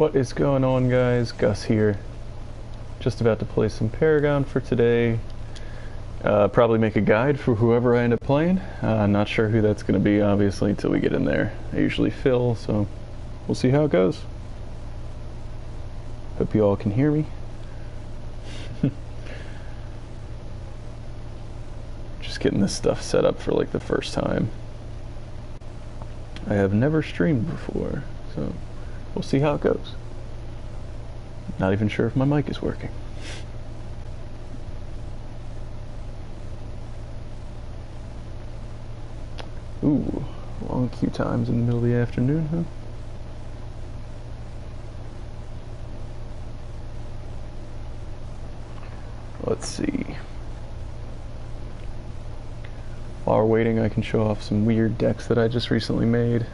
What is going on, guys? Gus here. Just about to play some Paragon for today. Probably make a guide for whoever I end up playing. Not sure who that's going to be, obviously, until we get in there. I usually fill, so we'll see how it goes. Hope you all can hear me. Just getting this stuff set up for like the first time. I have never streamed before, so we'll see how it goes. Not even sure if my mic is working. Ooh, long queue times in the middle of the afternoon, huh? Let's see. While we're waiting, I can show off some weird decks that I just recently made.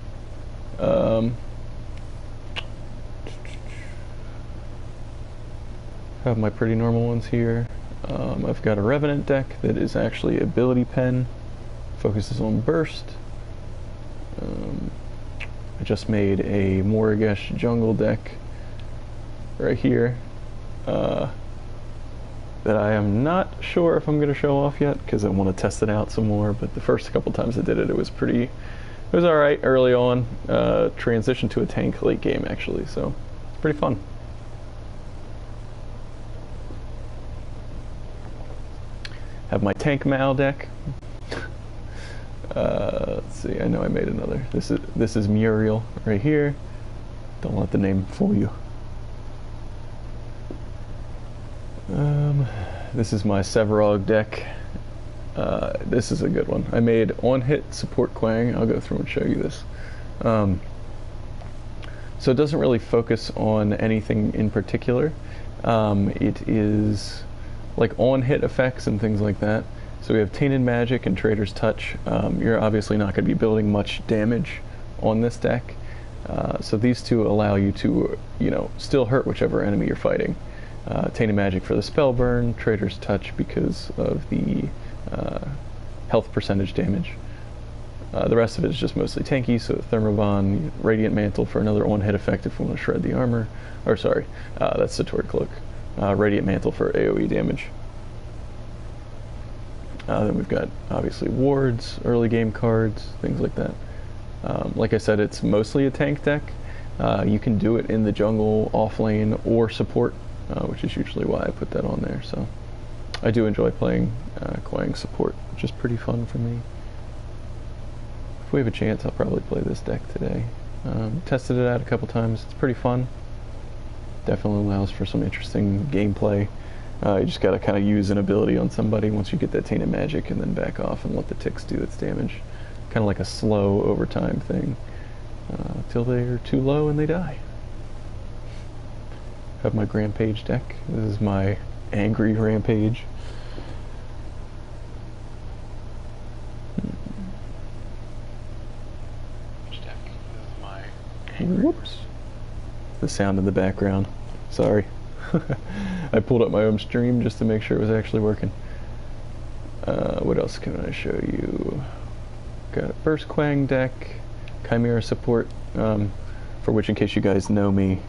Have my pretty normal ones here. I've got a Revenant deck that is actually Ability Pen, focuses on burst. I just made a Morigesh jungle deck right here that I am not sure if I'm going to show off yet because I want to test it out some more, but the first couple times I did it, it was alright early on. Transitioned to a tank late game actually, so it's pretty fun. Have my Tank Mal deck. Let's see, I know I made another. This is Muriel right here. Don't let the name fool you. This is my Severog deck. This is a good one. I made on-hit support Quang. I'll go through and show you this. So it doesn't really focus on anything in particular. It is like on-hit effects and things like that. So we have Tainted Magic and Trader's Touch. You're obviously not going to be building much damage on this deck. So these two allow you to, still hurt whichever enemy you're fighting. Tainted Magic for the spell burn, Trader's Touch because of the health percentage damage. The rest of it is just mostly tanky, so Thermobond, Radiant Mantle for another on-hit effect if we want to shred the armor. Or sorry, that's Satori Cloak. Radiant Mantle for AoE damage. Then we've got, obviously, wards, early game cards, things like that. Like I said, it's mostly a tank deck. You can do it in the jungle, off lane, or support, which is usually why I put that on there. So I do enjoy playing Quang support, which is pretty fun for me. If we have a chance, I'll probably play this deck today. Tested it out a couple times. It's pretty fun. Definitely allows for some interesting gameplay. You just gotta kind of use an ability on somebody once you get that Tainted Magic and then back off and let the ticks do its damage. Kind of like a slow overtime thing. Till they're too low and they die. Have my Rampage deck. This is my Angry Rampage. Whoops. The sound in the background. Sorry. I pulled up my own stream just to make sure it was actually working. What else can I show you? Got a Burst Quang deck, Chimera support, for which, in case you guys know me,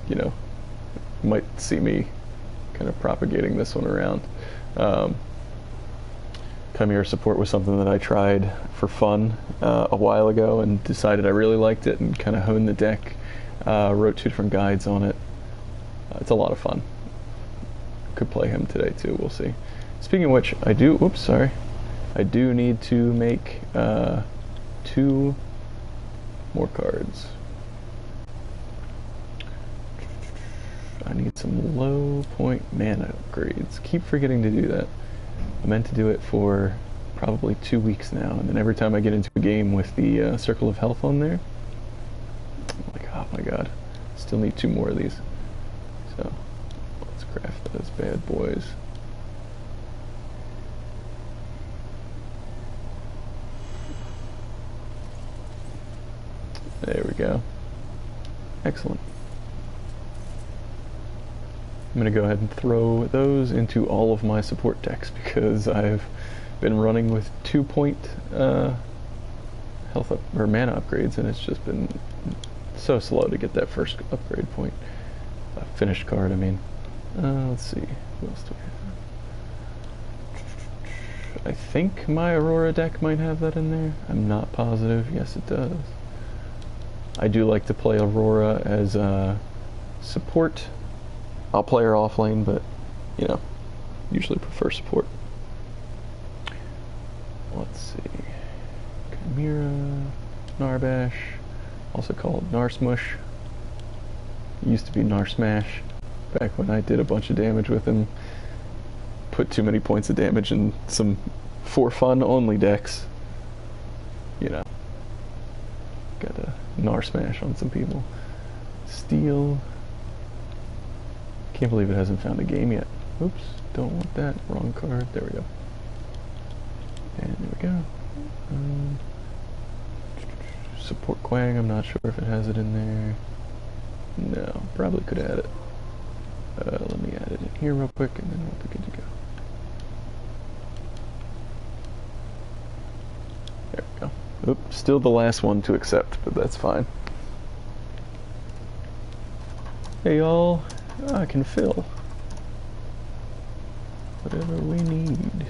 you might see me kind of propagating this one around. Chimera support was something that I tried for fun a while ago and decided I really liked it and kind of honed the deck. Wrote 2 different guides on it. It's a lot of fun. Could play him today too, we'll see. Speaking of which, I do need to make 2 more cards. I need some low point mana upgrades. Keep forgetting to do that. I meant to do it for probably 2 weeks now, and then every time I get into a game with the Circle of Health on there, I'm like, oh my god, still need 2 more of these. So, let's craft those bad boys. There we go. Excellent. I'm going to go ahead and throw those into all of my support decks because I've been running with 2-point health up, or mana upgrades, and it's just been So slow to get that first upgrade point. Finished card, I mean. Let's see. Who else do we have? I think my Aurora deck might have that in there. I'm not positive. Yes, it does. I do like to play Aurora as a support. I'll play her off lane, but, you know, usually prefer support. Let's see. Chimera, Narbash, also called Narsmush. Used to be Narsmash, back when I did a bunch of damage with him. Put too many points of damage in some for fun only decks. You know. Got a Narsmash on some people. Steel. Can't believe it hasn't found a game yet. Oops, don't want that. Wrong card. There we go. And there we go. Support Quang, I'm not sure if it has it in there. No, probably could add it. Let me add it in here real quick and then we'll be good to go. There we go. Oops, still the last one to accept, but that's fine. Hey y'all, I can fill whatever we need.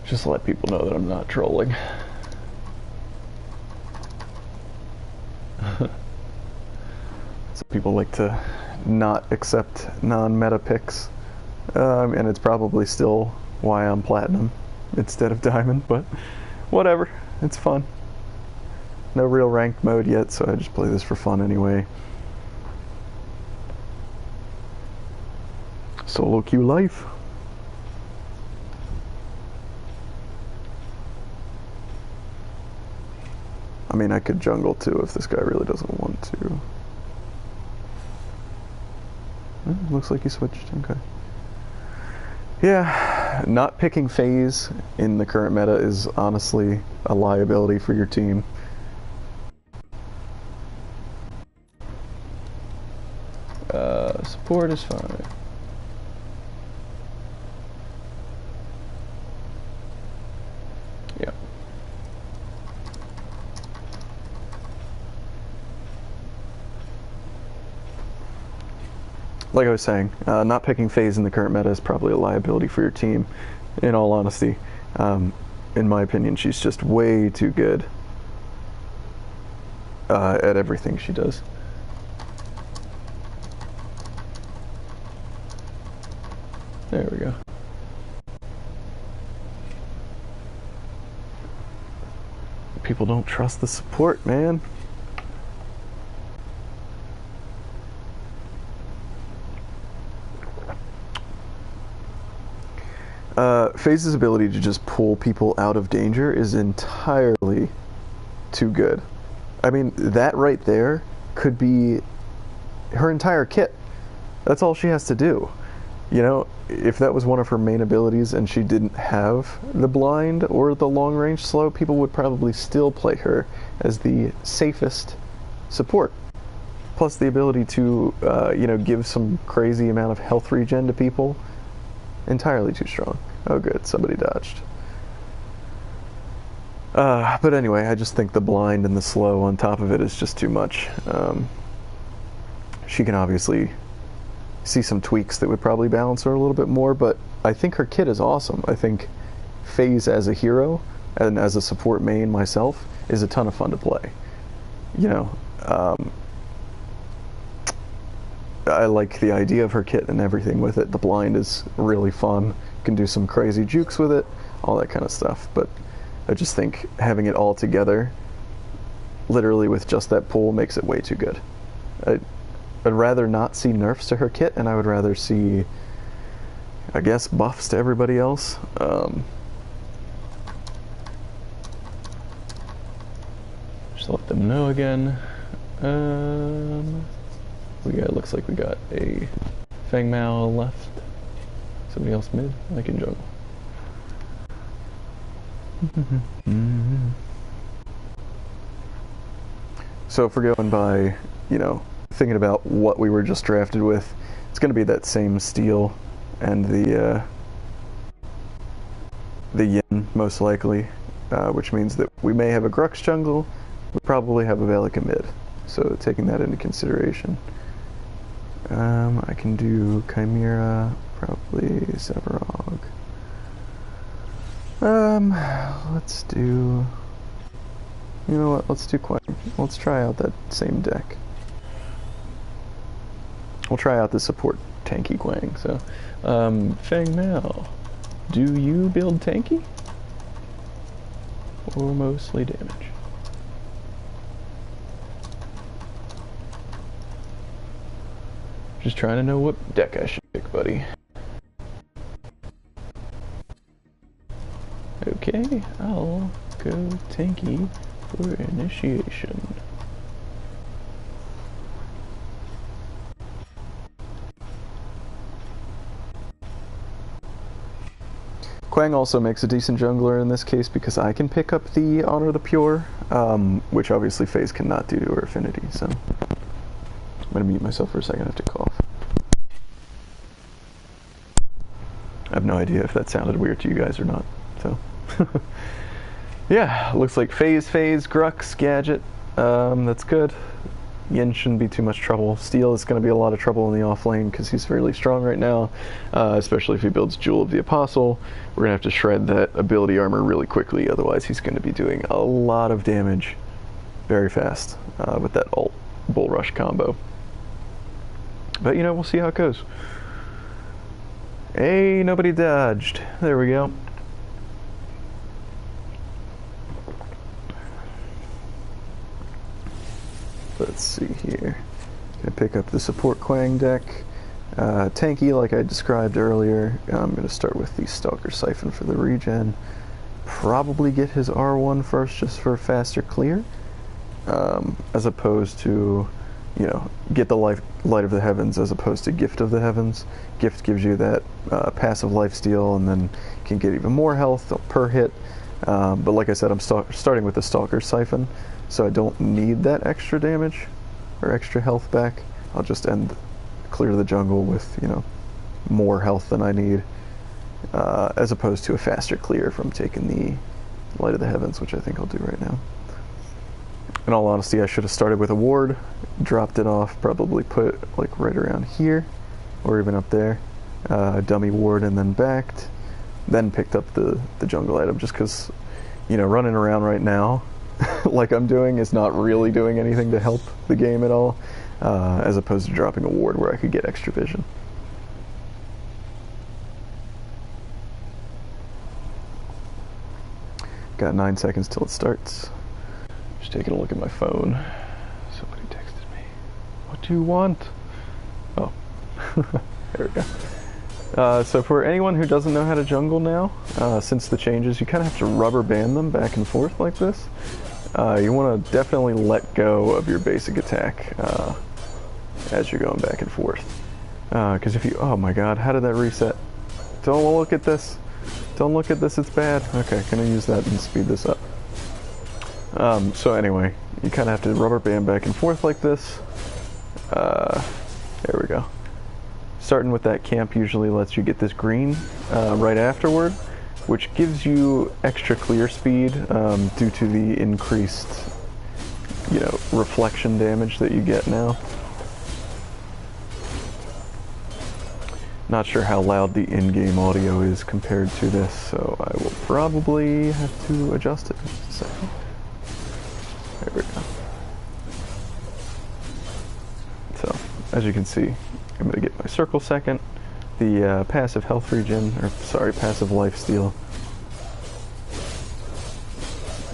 Just to let people know that I'm not trolling. So people like to not accept non-meta picks. And it's probably still why I'm platinum instead of diamond, but whatever, it's fun. No real ranked mode yet, so I just play this for fun anyway. Solo queue life. I mean, I could jungle too if this guy really doesn't want to. Looks like he switched, okay. Yeah, not picking phase in the current meta is honestly a liability for your team. Support is fine. Yeah. Like I was saying, not picking phase in the current meta is probably a liability for your team, in all honesty. In my opinion, she's just way too good at everything she does. There we go. People don't trust the support, man. Phase's ability to just pull people out of danger is entirely too good. I mean, that right there could be her entire kit. That's all she has to do. You know, if that was one of her main abilities and she didn't have the blind or the long range slow, people would probably still play her as the safest support. Plus the ability to, you know, give some crazy amount of health regen to people. Entirely too strong. Oh good, somebody dodged. But anyway, I just think the blind and the slow on top of it is just too much. She can obviously see some tweaks that would probably balance her a little bit more, but I think her kit is awesome. I think Phase as a hero and as a support main myself is a ton of fun to play. You know, I like the idea of her kit and everything with it. The blind is really fun. You can do some crazy jukes with it, all that kind of stuff. But I just think having it all together, literally with just that pull, makes it way too good. I'd rather not see nerfs to her kit, and I would rather see, I guess, buffs to everybody else. let them know again. Looks like we got a Fang Mao left. Somebody else mid? I can jungle. So if we're going by, you know, thinking about what we were just drafted with, it's going to be that same steel and the yin, most likely, which means that we may have a Grux jungle, we probably have a Velika mid. So taking that into consideration. I can do Chimera, probably Sevarog. Let's do... You know what, let's do Quang. Let's try out that same deck. We'll try out the support tanky Quang, so... Fang Mao, do you build tanky? Or mostly damage? Just trying to know what deck I should pick, buddy. Okay, I'll go tanky for initiation. Quang also makes a decent jungler in this case because I can pick up the Honor the Pure, which obviously FaZe cannot do to her affinity, so... I'm gonna mute myself for a second, I have to cough. I have no idea if that sounded weird to you guys or not, so... Yeah, looks like FaZe, Grux, Gadget, that's good. Yin shouldn't be too much trouble. Steel is going to be a lot of trouble in the off lane because he's fairly strong right now, especially if he builds Jewel of the Apostle. We're going to have to shred that ability armor really quickly, otherwise he's going to be doing a lot of damage very fast with that ult Bull Rush combo. But you know, we'll see how it goes. Hey, nobody dodged. There we go. Let's see here. Gonna pick up the support Quang deck. Tanky, like I described earlier. I'm gonna start with the Stalker Siphon for the regen. Probably get his R1 first just for faster clear. As opposed to, you know, get the Light of the Heavens as opposed to Gift of the Heavens. Gift gives you that passive lifesteal and then can get even more health per hit. But like I said, I'm starting with the Stalker Siphon, so I don't need that extra damage or extra health back. I'll just clear the jungle with, you know, more health than I need, as opposed to a faster clear from taking the Light of the Heavens, which I think I'll do right now. In all honesty, I should have started with a ward, dropped it off, probably put it like right around here, or even up there, dummy ward, and then backed, then picked up the jungle item, just because, you know, running around right now, like I'm doing, is not really doing anything to help the game at all, as opposed to dropping a ward where I could get extra vision. Got 9 seconds till it starts. Just taking a look at my phone. Somebody texted me. What do you want? Oh, there we go. So for anyone who doesn't know how to jungle now, since the changes, you kind of have to rubber band them back and forth like this. You want to definitely let go of your basic attack as you're going back and forth. Because if you, oh my god, how did that reset? Don't look at this. Don't look at this, it's bad. Okay, gonna use that and speed this up. So anyway, you kind of have to rubber band back and forth like this. There we go. Starting with that camp usually lets you get this green right afterward, which gives you extra clear speed due to the increased, you know, reflection damage that you get now. Not sure how loud the in-game audio is compared to this, so I will probably have to adjust it in just a second. There we go. So, as you can see, I'm going to get my circle second, the passive health regen, or sorry, passive lifesteal.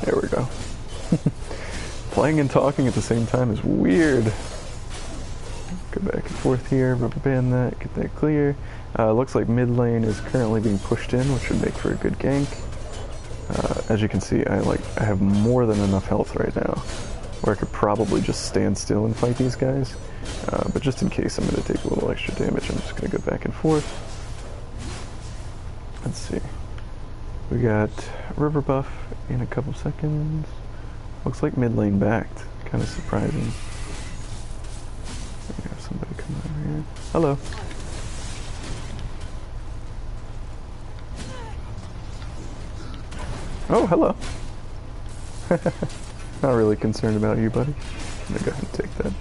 There we go. Playing and talking at the same time is weird. Go back and forth here, rubber band that, get that clear. Looks like mid lane is currently being pushed in, which would make for a good gank. As you can see, I have more than enough health right now where I could probably just stand still and fight these guys. But just in case I'm going to take a little extra damage, I'm just going to go back and forth. Let's see. We got river buff in a couple seconds. Looks like mid lane backed. Kind of surprising. We have somebody come over here. Hello. Oh, hello. Not really concerned about you, buddy. I'm gonna go ahead and take that.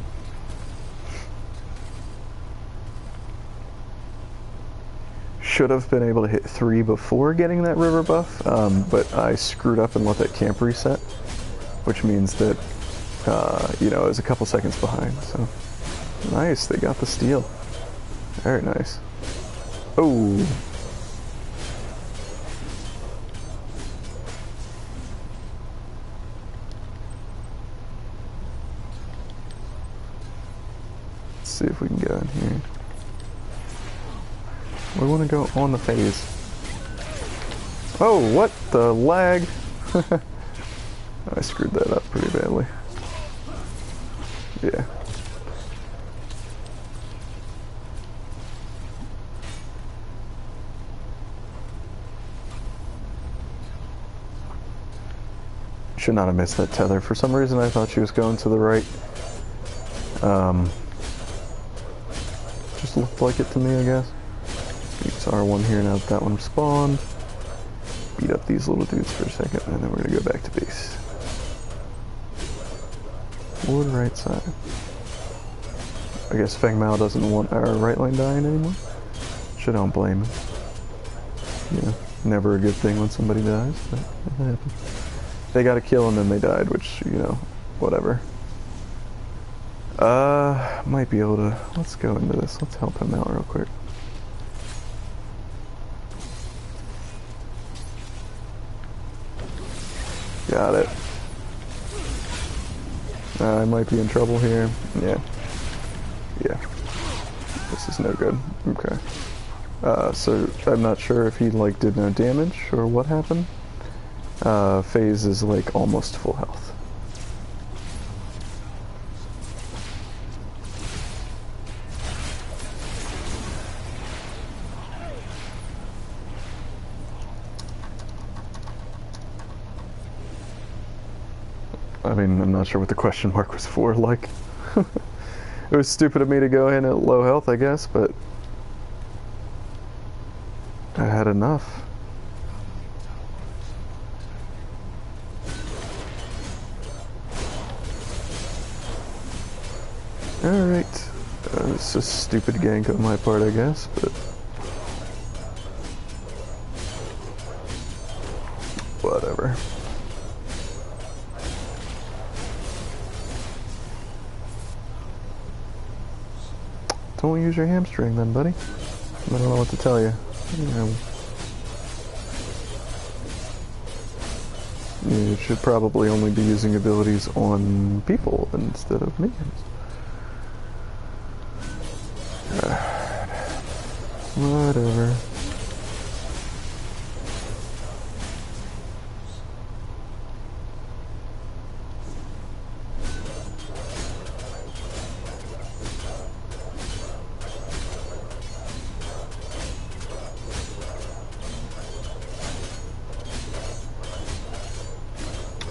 Should have been able to hit 3 before getting that river buff, but I screwed up and let that camp reset, which means that, you know, I was a couple seconds behind, so. Nice, they got the steal. Very nice. Oh. Let's see if we can get in here. We want to go on the phase. Oh, what the lag? I screwed that up pretty badly. Yeah. Should not have missed that tether. For some reason I thought she was going to the right. Just looked like it to me, I guess. Use R1 here now that one spawned. Beat up these little dudes for a second, and then we're gonna go back to base. Wood right side. I guess Feng Mao doesn't want our right lane dying anymore. Should don't blame him. You know, never a good thing when somebody dies, but it happens. They got a kill and then they died, which, you know, whatever. Might be able to, let's go into this. Let's help him out real quick. Got it. I might be in trouble here. Yeah. Yeah. This is no good. Okay. So I'm not sure if he like did no damage or what happened. FaZe is like almost full health. I mean, I'm not sure what the question mark was for, like. It was stupid of me to go in at low health, I guess, but I had enough. Alright. It's a stupid gank on my part, I guess, but whatever. Don't use your hamstring then, buddy. I don't know what to tell you. You should probably only be using abilities on people instead of minions. Whatever.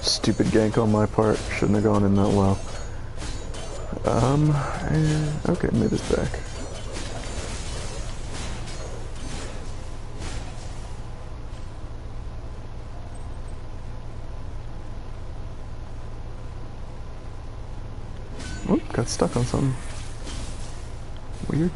Stupid gank on my part. Shouldn't have gone in that low. Okay, mid is back. Oh, got stuck on something. Weird.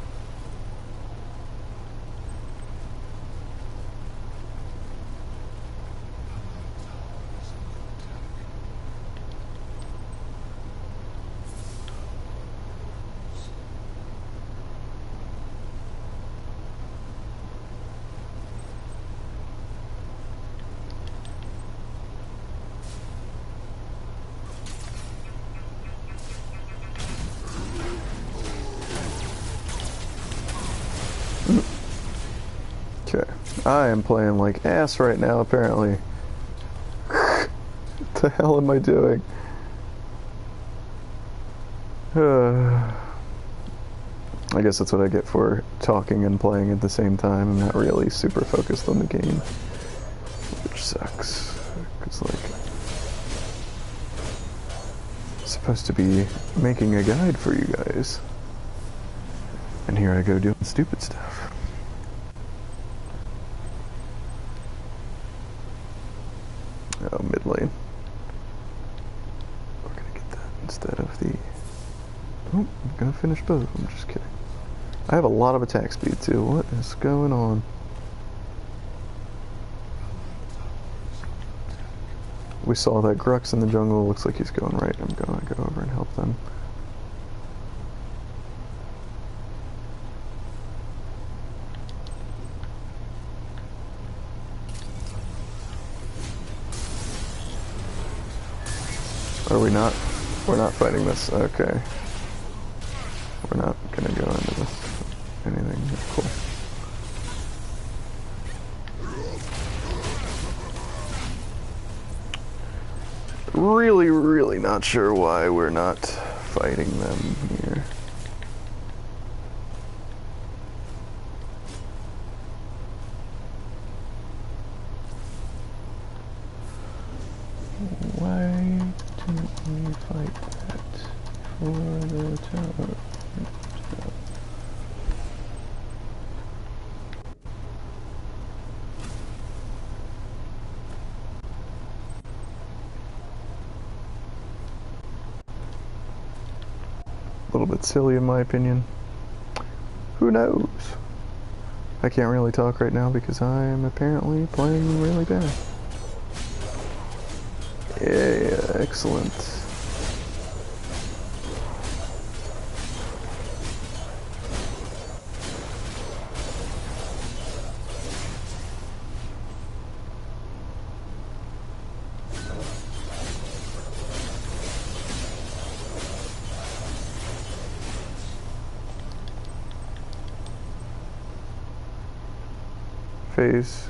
Okay, I am playing like ass right now, apparently. What the hell am I doing? I guess that's what I get for talking and playing at the same time. I'm not really super focused on the game, which sucks. Because, like, I'm supposed to be making a guide for you guys. And here I go doing stupid stuff. Oh, mid lane. We're gonna get that instead of the... Oh, I'm gonna finish both. I'm just kidding. I have a lot of attack speed too. What is going on? We saw that Grux in the jungle. Looks like he's going right. I'm gonna go over and help them. Are we not? We're not fighting this. Okay. We're not gonna go into this. Anything. Cool. Really not sure why we're not fighting them here. Why didn't we fight that for the tower? A little bit silly in my opinion. Who knows? I can't really talk right now because I am apparently playing really bad. Yeah, excellent. Phase.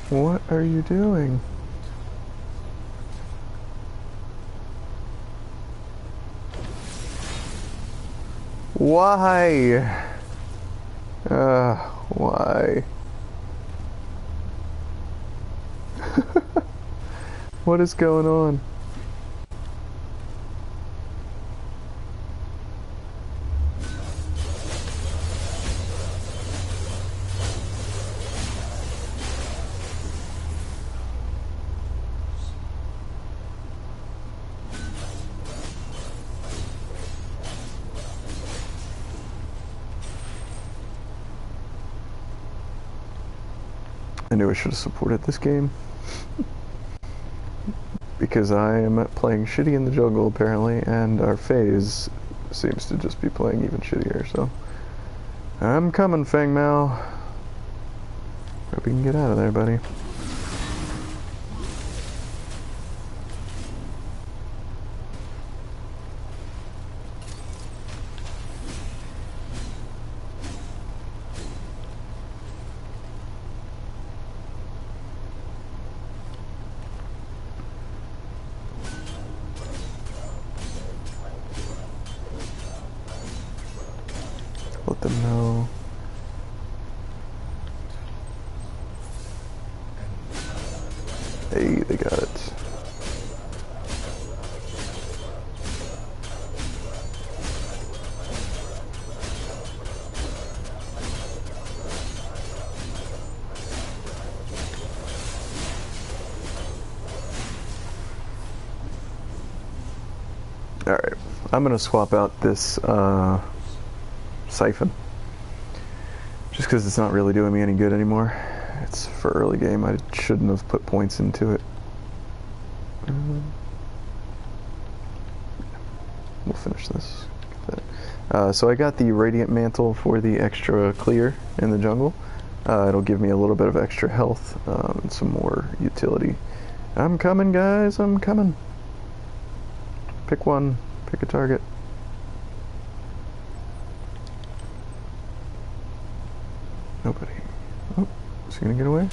What are you doing? Why? Why? What is going on? I knew I should have supported this game. Because I am playing shitty in the jungle apparently, and our phase seems to just be playing even shittier, so... I'm coming, Fang Mao. Hope you can get out of there, buddy. Let them know. Hey, they got it. Alright, I'm gonna swap out this Siphon. Just because it's not really doing me any good anymore. It's for early game. I shouldn't have put points into it. We'll finish this. So I got the Radiant Mantle for the extra clear in the jungle. It'll give me a little bit of extra health and some more utility. I'm coming, guys. I'm coming. Pick one. Pick a target. Nobody. Oh, is he gonna get away?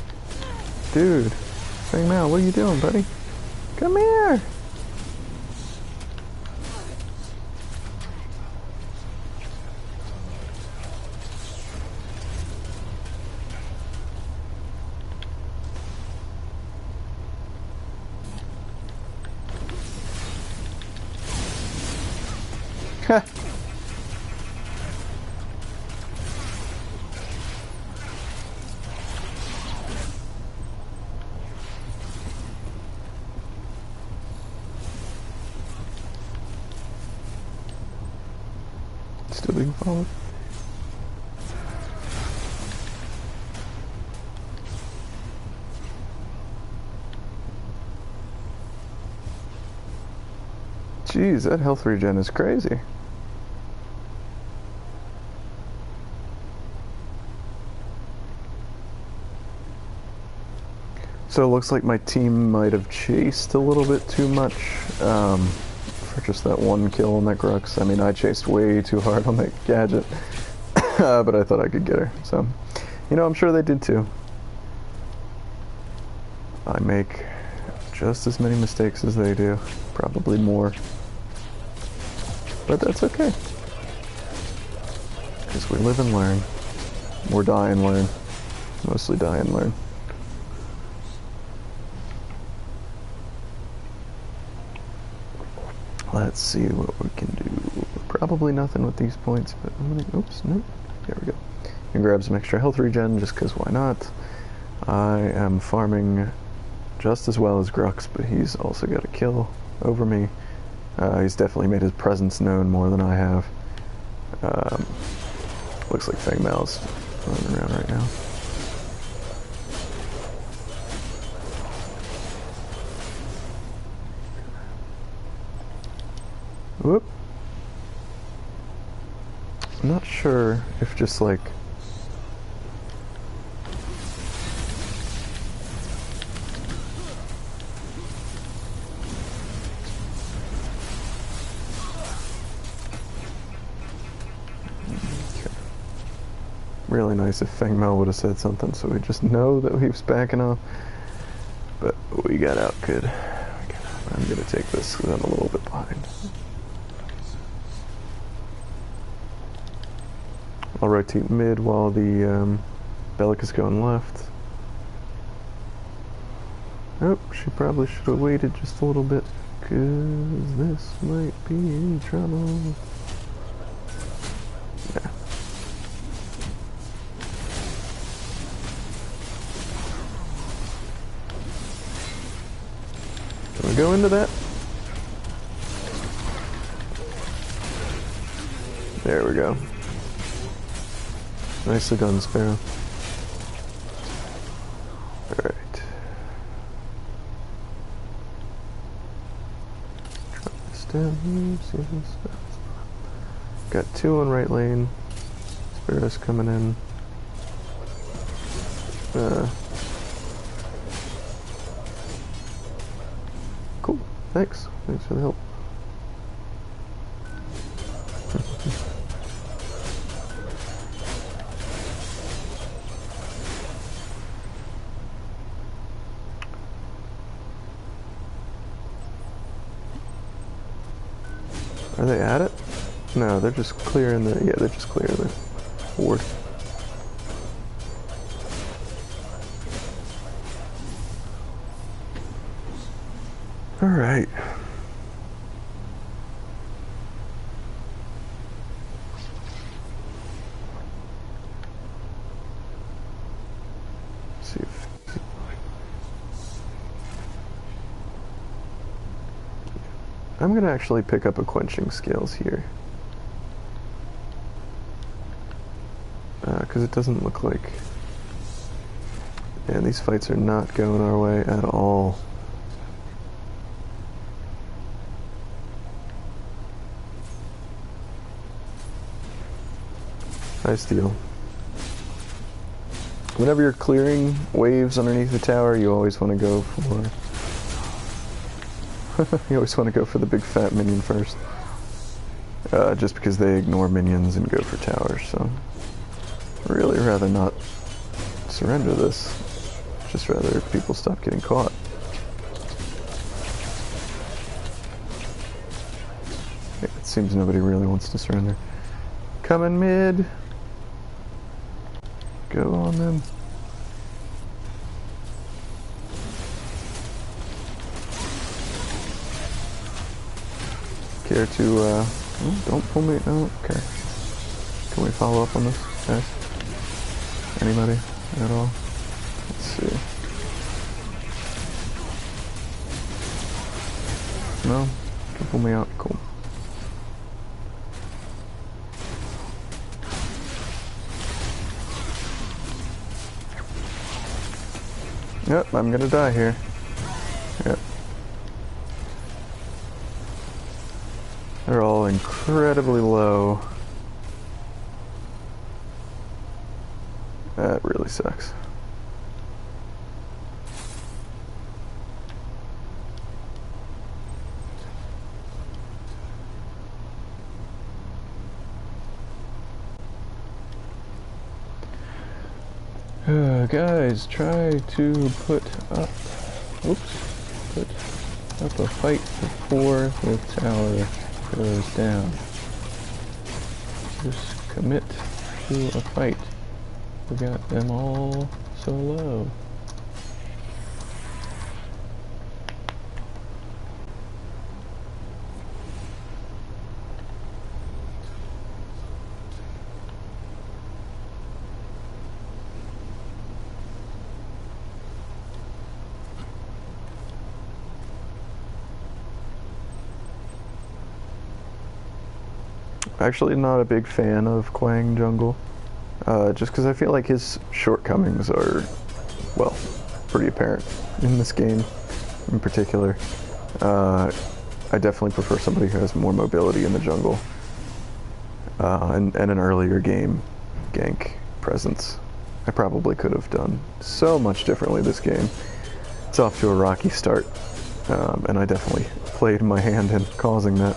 Dude. Fang Mao, what are you doing, buddy? Come here! Still being followed. Jeez, that health regen is crazy. So it looks like my team might have chased a little bit too much for just that one kill on that Grux. I mean, I chased way too hard on that gadget, but I thought I could get her. So, you know, I'm sure they did too. I make just as many mistakes as they do, probably more. But that's okay, because we live and learn. Or die and learn. Mostly die and learn. Let's see what we can do. Probably nothing with these points, but I'm gonna, oops, no, there we go. And grab some extra health regen, just because why not? I am farming just as well as Grux, but he's also got a kill over me. He's definitely made his presence known more than I have. Looks like Feng Mao's running around right now. Whoop. I'm not sure if just like really nice if Feng Mao would have said something so we just know that he was backing off. But we got out good. I'm gonna take this because I'm a little bit behind. I'll rotate mid while the Bellic is going left. Oh, she probably should have waited just a little bit because this might be in trouble. Yeah. Can we go into that? There we go. Nicely done, Sparrow. Alright. Drop this down here, see if this stuff. Got two on right lane. Sparrow's coming in. Cool. Thanks. Thanks for the help. Are they at it? No, they're just clearing the, yeah, they're just clearing the ward. Alright. See if I'm gonna actually pick up a quenching scales here. Because it doesn't look like... And these fights are not going our way at all. I steal. Whenever you're clearing waves underneath the tower, you always want to go for... you always want to go for the big fat minion first. Just because they ignore minions and go for towers, so... Really rather not surrender this. Just rather people stop getting caught. Yeah, it seems nobody really wants to surrender. Coming mid. Go on them. Care to Oh, don't pull me. Oh, okay. Can we follow up on this, guys? Anybody at all? Let's see. No? Can pull me out. Cool. Yep, I'm gonna die here. Yep. They're all incredibly low. That really sucks. Guys, try to put up a fight before the tower goes down. Just commit to a fight. We got them all so low. Actually not a big fan of Quang Jungle, just because I feel like his shortcomings are, well, pretty apparent in this game in particular. I definitely prefer somebody who has more mobility in the jungle, and an earlier game gank presence. I probably could have done so much differently this game. It's off to a rocky start, and I definitely played my hand in causing that.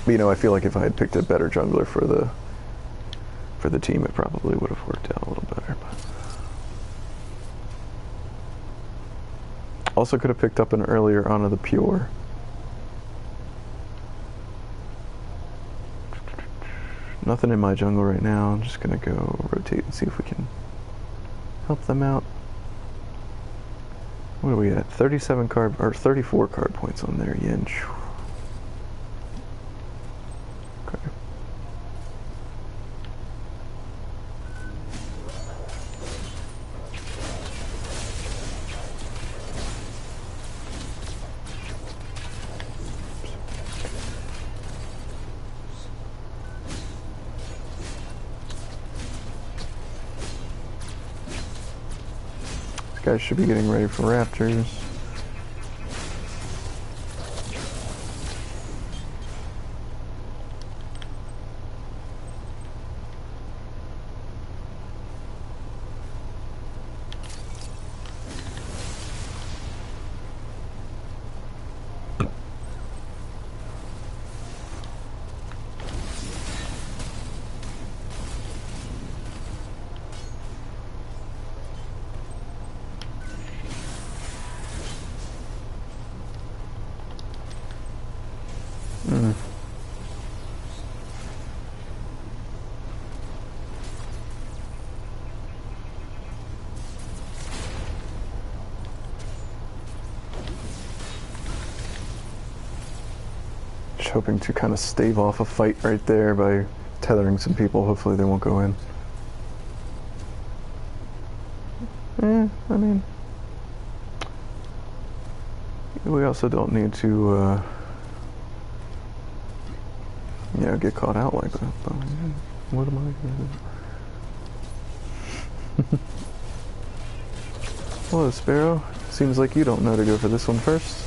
You know, I feel like if I had picked a better jungler for the team, it probably would have worked out a little better. But also could have picked up an earlier Honor the Pure. Nothing in my jungle right now. I'm just gonna go rotate and see if we can help them out. What are we at? 37 card or 34 card points on their Yin. Okay. These guys should be getting ready for Raptors. Just hoping to kind of stave off a fight right there by tethering some people. Hopefully they won't go in. I mean, we also don't need to yeah, get caught out like that. What am I gonna do? Hello, Sparrow. Seems like you don't know to go for this one first.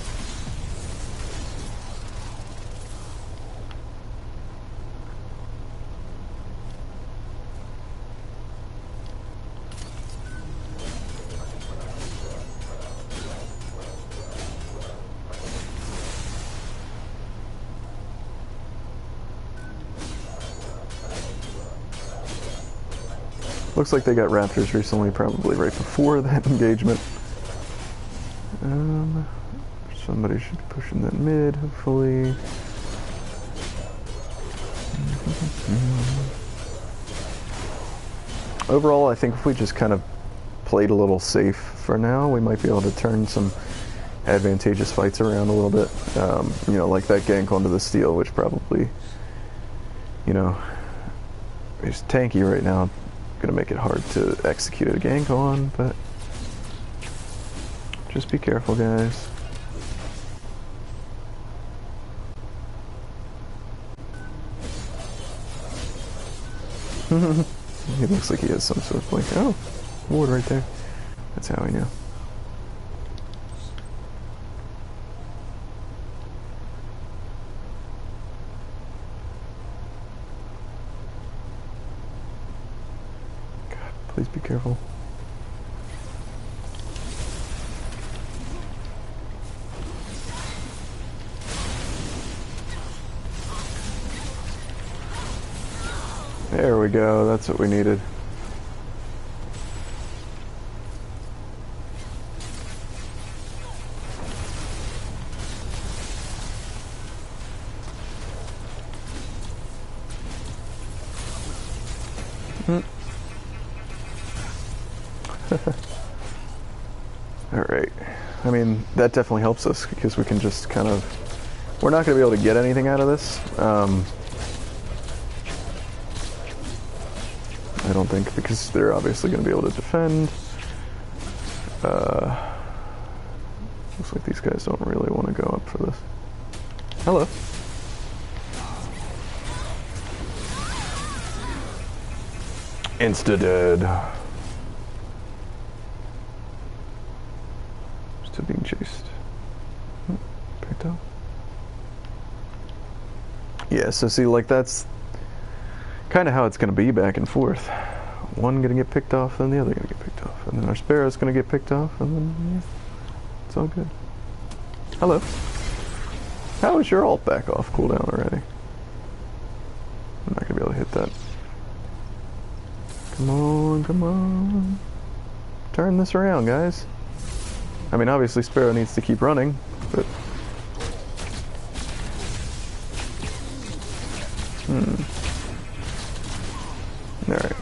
Looks like they got Raptors recently, probably right before that engagement. Somebody should be pushing that mid, hopefully. Overall, I think if we just kind of played a little safe for now, we might be able to turn some advantageous fights around a little bit. You know, like that gank onto the steel, which probably, you know, is tanky right now. Gonna make it hard to execute a gank on, but just be careful, guys. He looks like he has some sort of blink. Oh, ward right there. That's how I knew. God, please be careful. There we go, that's what we needed. Alright, I mean, that definitely helps us because we can just kind of, we're not going to be able to get anything out of this. I don't think, because they're obviously going to be able to defend. Looks like these guys don't really want to go up for this. Hello. Insta-dead. Still being chased. Picked up. Yeah, so see, like, that's kind of how it's going to be back and forth. One going to get picked off, then the other going to get picked off. And then our Sparrow's going to get picked off, and then, yeah, it's all good. Hello. How is your ult back off cooldown already? I'm not going to be able to hit that. Come on, come on. Turn this around, guys. I mean, obviously Sparrow needs to keep running, but... Alright.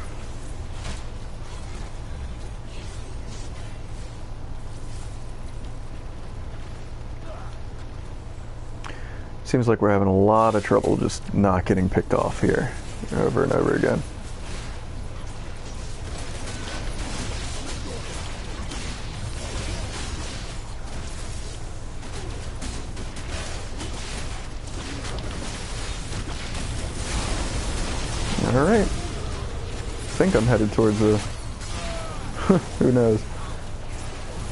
Seems like we're having a lot of trouble just not getting picked off here over and over again. Alright. I think I'm headed towards a... who knows.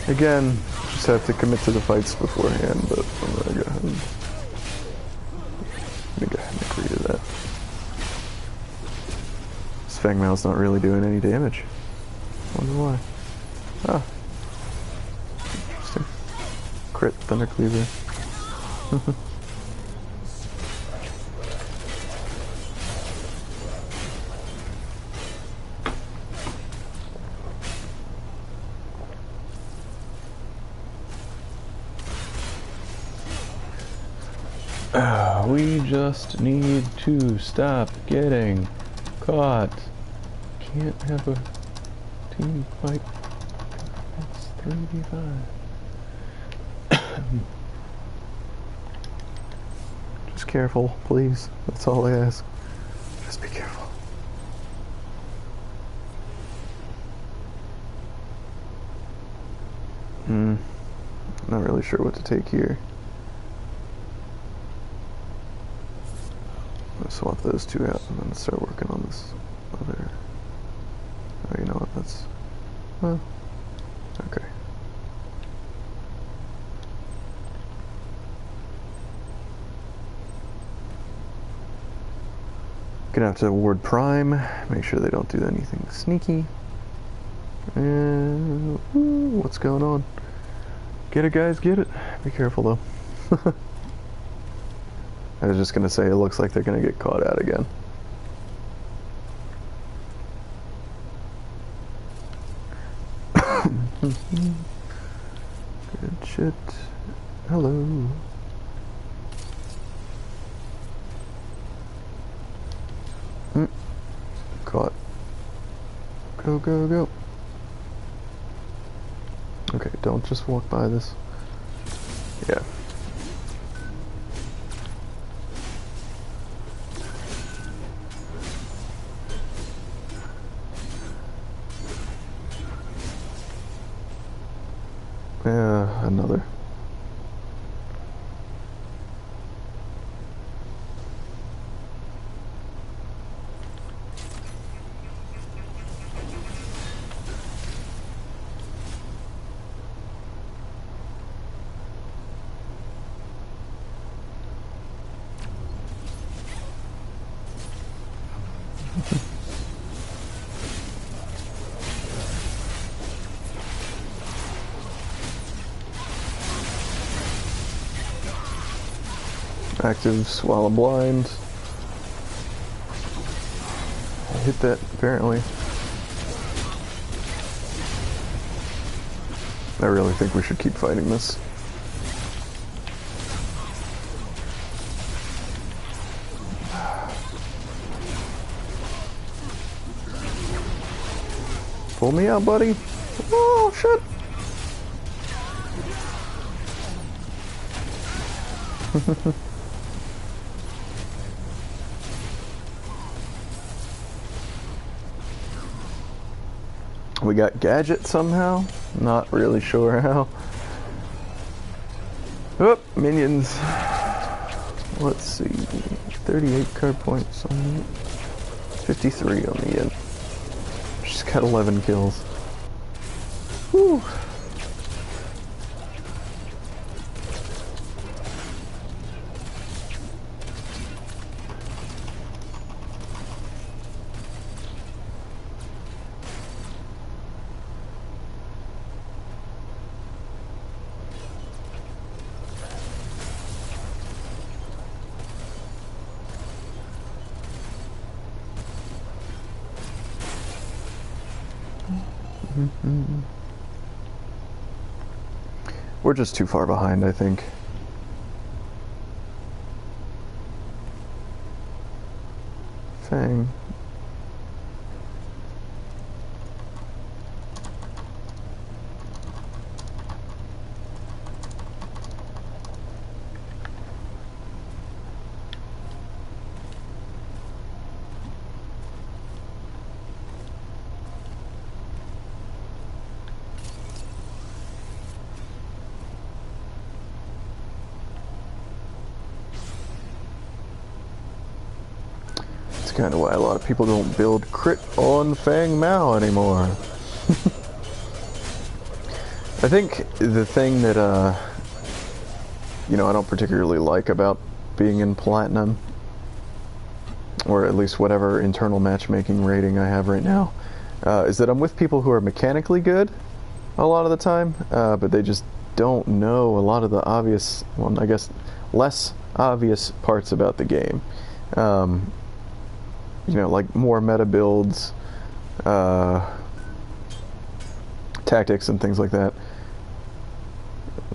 Again, just have to commit to the fights beforehand, but I'm gonna go ahead and... agree to that. This Fangmao's not really doing any damage. Wonder why. Ah. Interesting. Crit Thunder Cleaver. We just need to stop getting caught. Can't have a team fight. It's 3v5. Just careful, please. That's all I ask. Just be careful. Not really sure what to take here. Swap those two out and then start working on this other... Oh, you know what, that's... Well, okay. Gonna have to ward Prime, make sure they don't do anything sneaky. And... Ooh, what's going on? Get it, guys, get it. Be careful, though. I was just going to say, it looks like they're going to get caught out again. Good shit. Hello. Caught. Go, go, go. Okay, don't just walk by this. another. Actives while I'm blind. I hit that apparently. I really think we should keep fighting this. Pull me out, buddy. Oh, shit. We got gadget somehow. Not really sure how. Oh, minions. Let's see. 38 card points on me. 53 on the end. She's got 11 kills. Whew. We're just too far behind, I think. Fang. Kind of why a lot of people don't build crit on Fang Mao anymore. I think the thing that you know, I don't particularly like about being in Platinum, or at least whatever internal matchmaking rating I have right now, is that I'm with people who are mechanically good a lot of the time, but they just don't know a lot of the obvious, well, I guess less obvious parts about the game. You know, like more meta builds, tactics and things like that.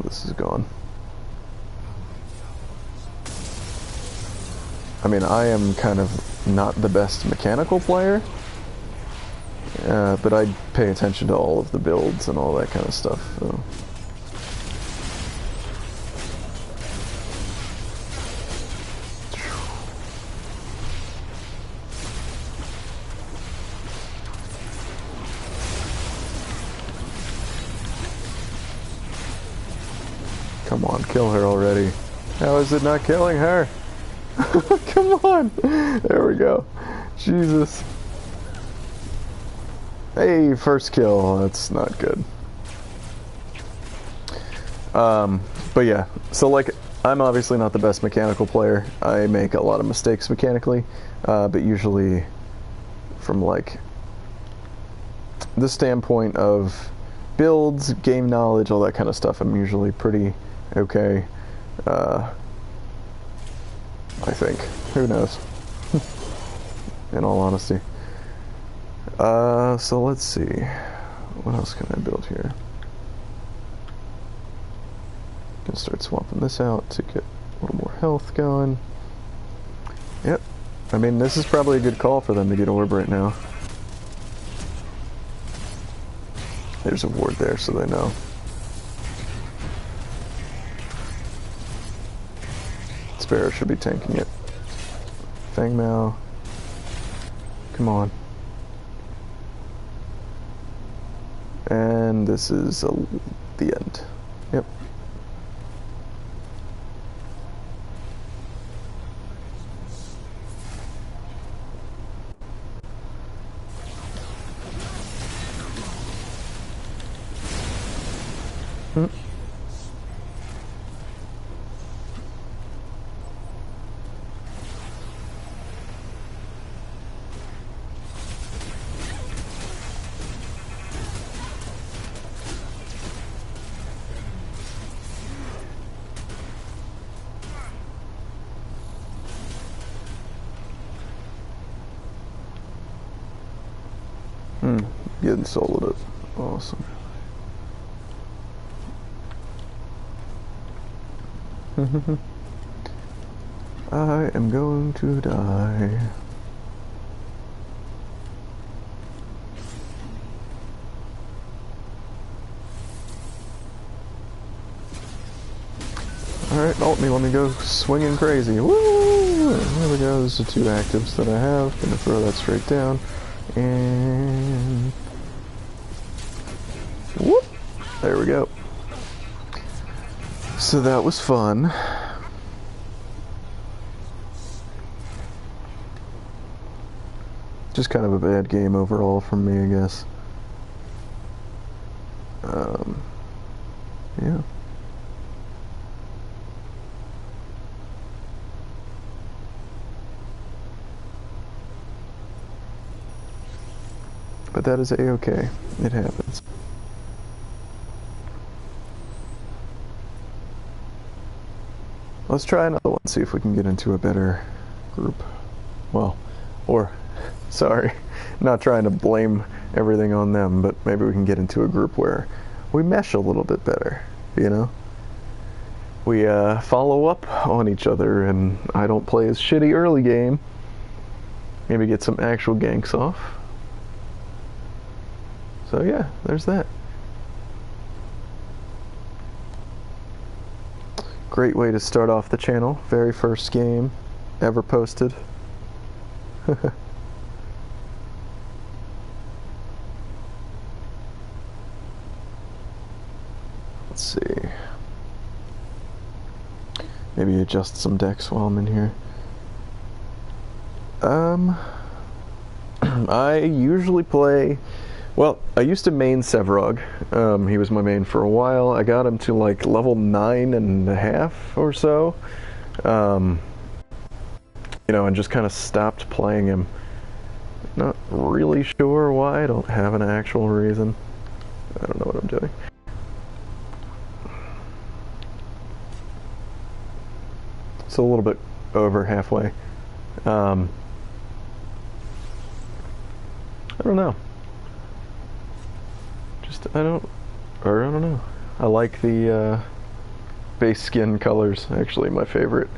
This is gone. I mean, I am kind of not the best mechanical player, but I pay attention to all of the builds and all that kind of stuff. So. Come on, kill her already. How is it not killing her? Come on! There we go. Jesus. Hey, first kill. That's not good. But yeah, so like, I'm obviously not the best mechanical player. I make a lot of mistakes mechanically, but usually from like the standpoint of builds, game knowledge, all that kind of stuff, I'm usually pretty okay, I think. Who knows? In all honesty. So let's see. What else can I build here? Can start swapping this out to get a little more health going. Yep. I mean, this is probably a good call for them to get orb right now. There's a ward there, so they know. Sparrow should be tanking it. Fang Mao. Come on. And this is the end. Yep. Getting soloed up. Awesome. I am going to die. Alright, let me go swinging crazy. Woo! There we go, those are 2 actives that I have. Gonna throw that straight down. And... whoop! There we go. So that was fun. Just kind of a bad game overall from me, I guess. Yeah. But that is a-okay. It happens. Let's try another one, see if we can get into a better group. Well, or, sorry, not trying to blame everything on them, but maybe we can get into a group where we mesh a little bit better, you know? We follow up on each other, and I don't play as shitty early game. Maybe get some actual ganks off. So yeah, there's that. Great way to start off the channel. Very first game ever posted. Let's see. Maybe adjust some decks while I'm in here. I usually play... well, I used to main Sevrog. He was my main for a while. I got him to like level 9.5 or so. You know, and just kind of stopped playing him. Not really sure why. I don't have an actual reason. I don't know what I'm doing. It's a little bit over halfway. I don't know. I don't know. I like the base skin colors, actually my favorite.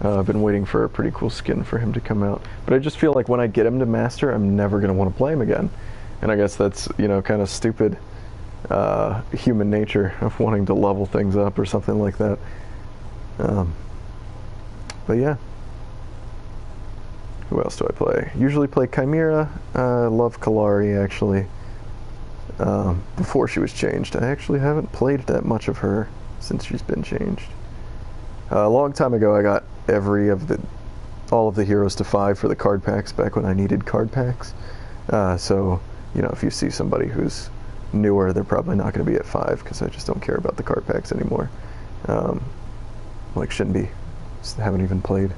I've been waiting for a pretty cool skin for him to come out. But I just feel like when I get him to master, I'm never going to want to play him again. And I guess that's, you know, kind of stupid human nature of wanting to level things up or something like that. But yeah. Who else do I play? Usually play Chimera. Love Kalari, actually. Before she was changed. I actually haven't played that much of her since she's been changed. A long time ago I got all of the heroes to 5 for the card packs back when I needed card packs. So, you know, if you see somebody who's newer, they're probably not going to be at 5 because I just don't care about the card packs anymore. Like Shinbi. Just haven't even played.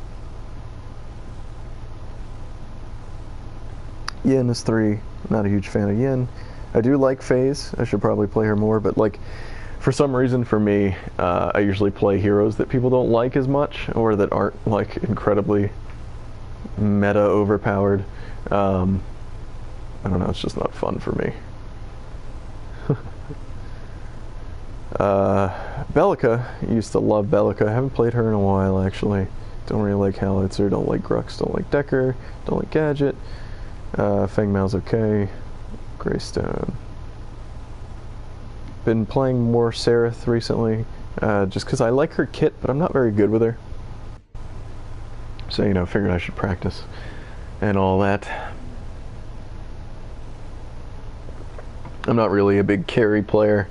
Yin is 3. Not a huge fan of Yin. I do like Phase. I should probably play her more, but like, for some reason for me, I usually play heroes that people don't like as much, or that aren't like incredibly meta overpowered. I don't know, it's just not fun for me. Bellica, used to love Bellica. I haven't played her in a while, actually. Don't really like Howitzer, don't like Grux, don't like Decker, don't like Gadget. Feng Mao's okay. Greystone. Been playing more Seraph recently, just because I like her kit, but I'm not very good with her. So, you know, figured I should practice and all that. I'm not really a big carry player.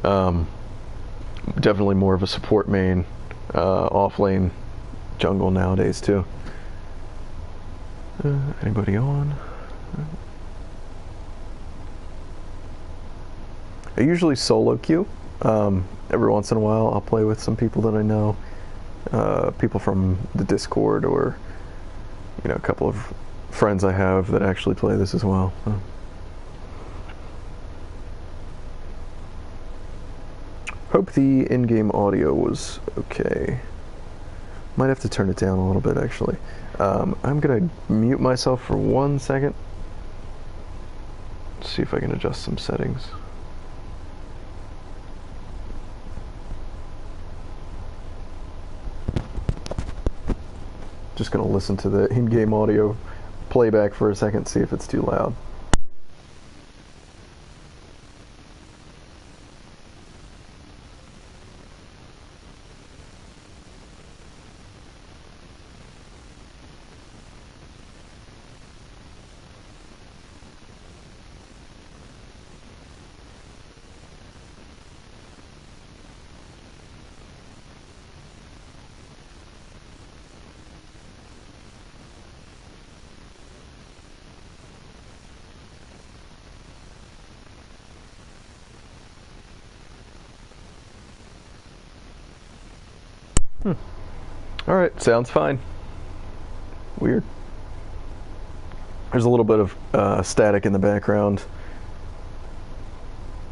Definitely more of a support main, off lane jungle nowadays too. Anybody on? I usually solo queue. Every once in a while I'll play with some people that I know. People from the Discord, or, you know, a couple of friends I have that actually play this as well. Hope the in-game audio was okay. Might have to turn it down a little bit, actually. I'm gonna mute myself for 1 second. see if I can adjust some settings. Just gonna listen to the in-game audio playback for a second, see if it's too loud. Alright, sounds fine. Weird. There's a little bit of static in the background,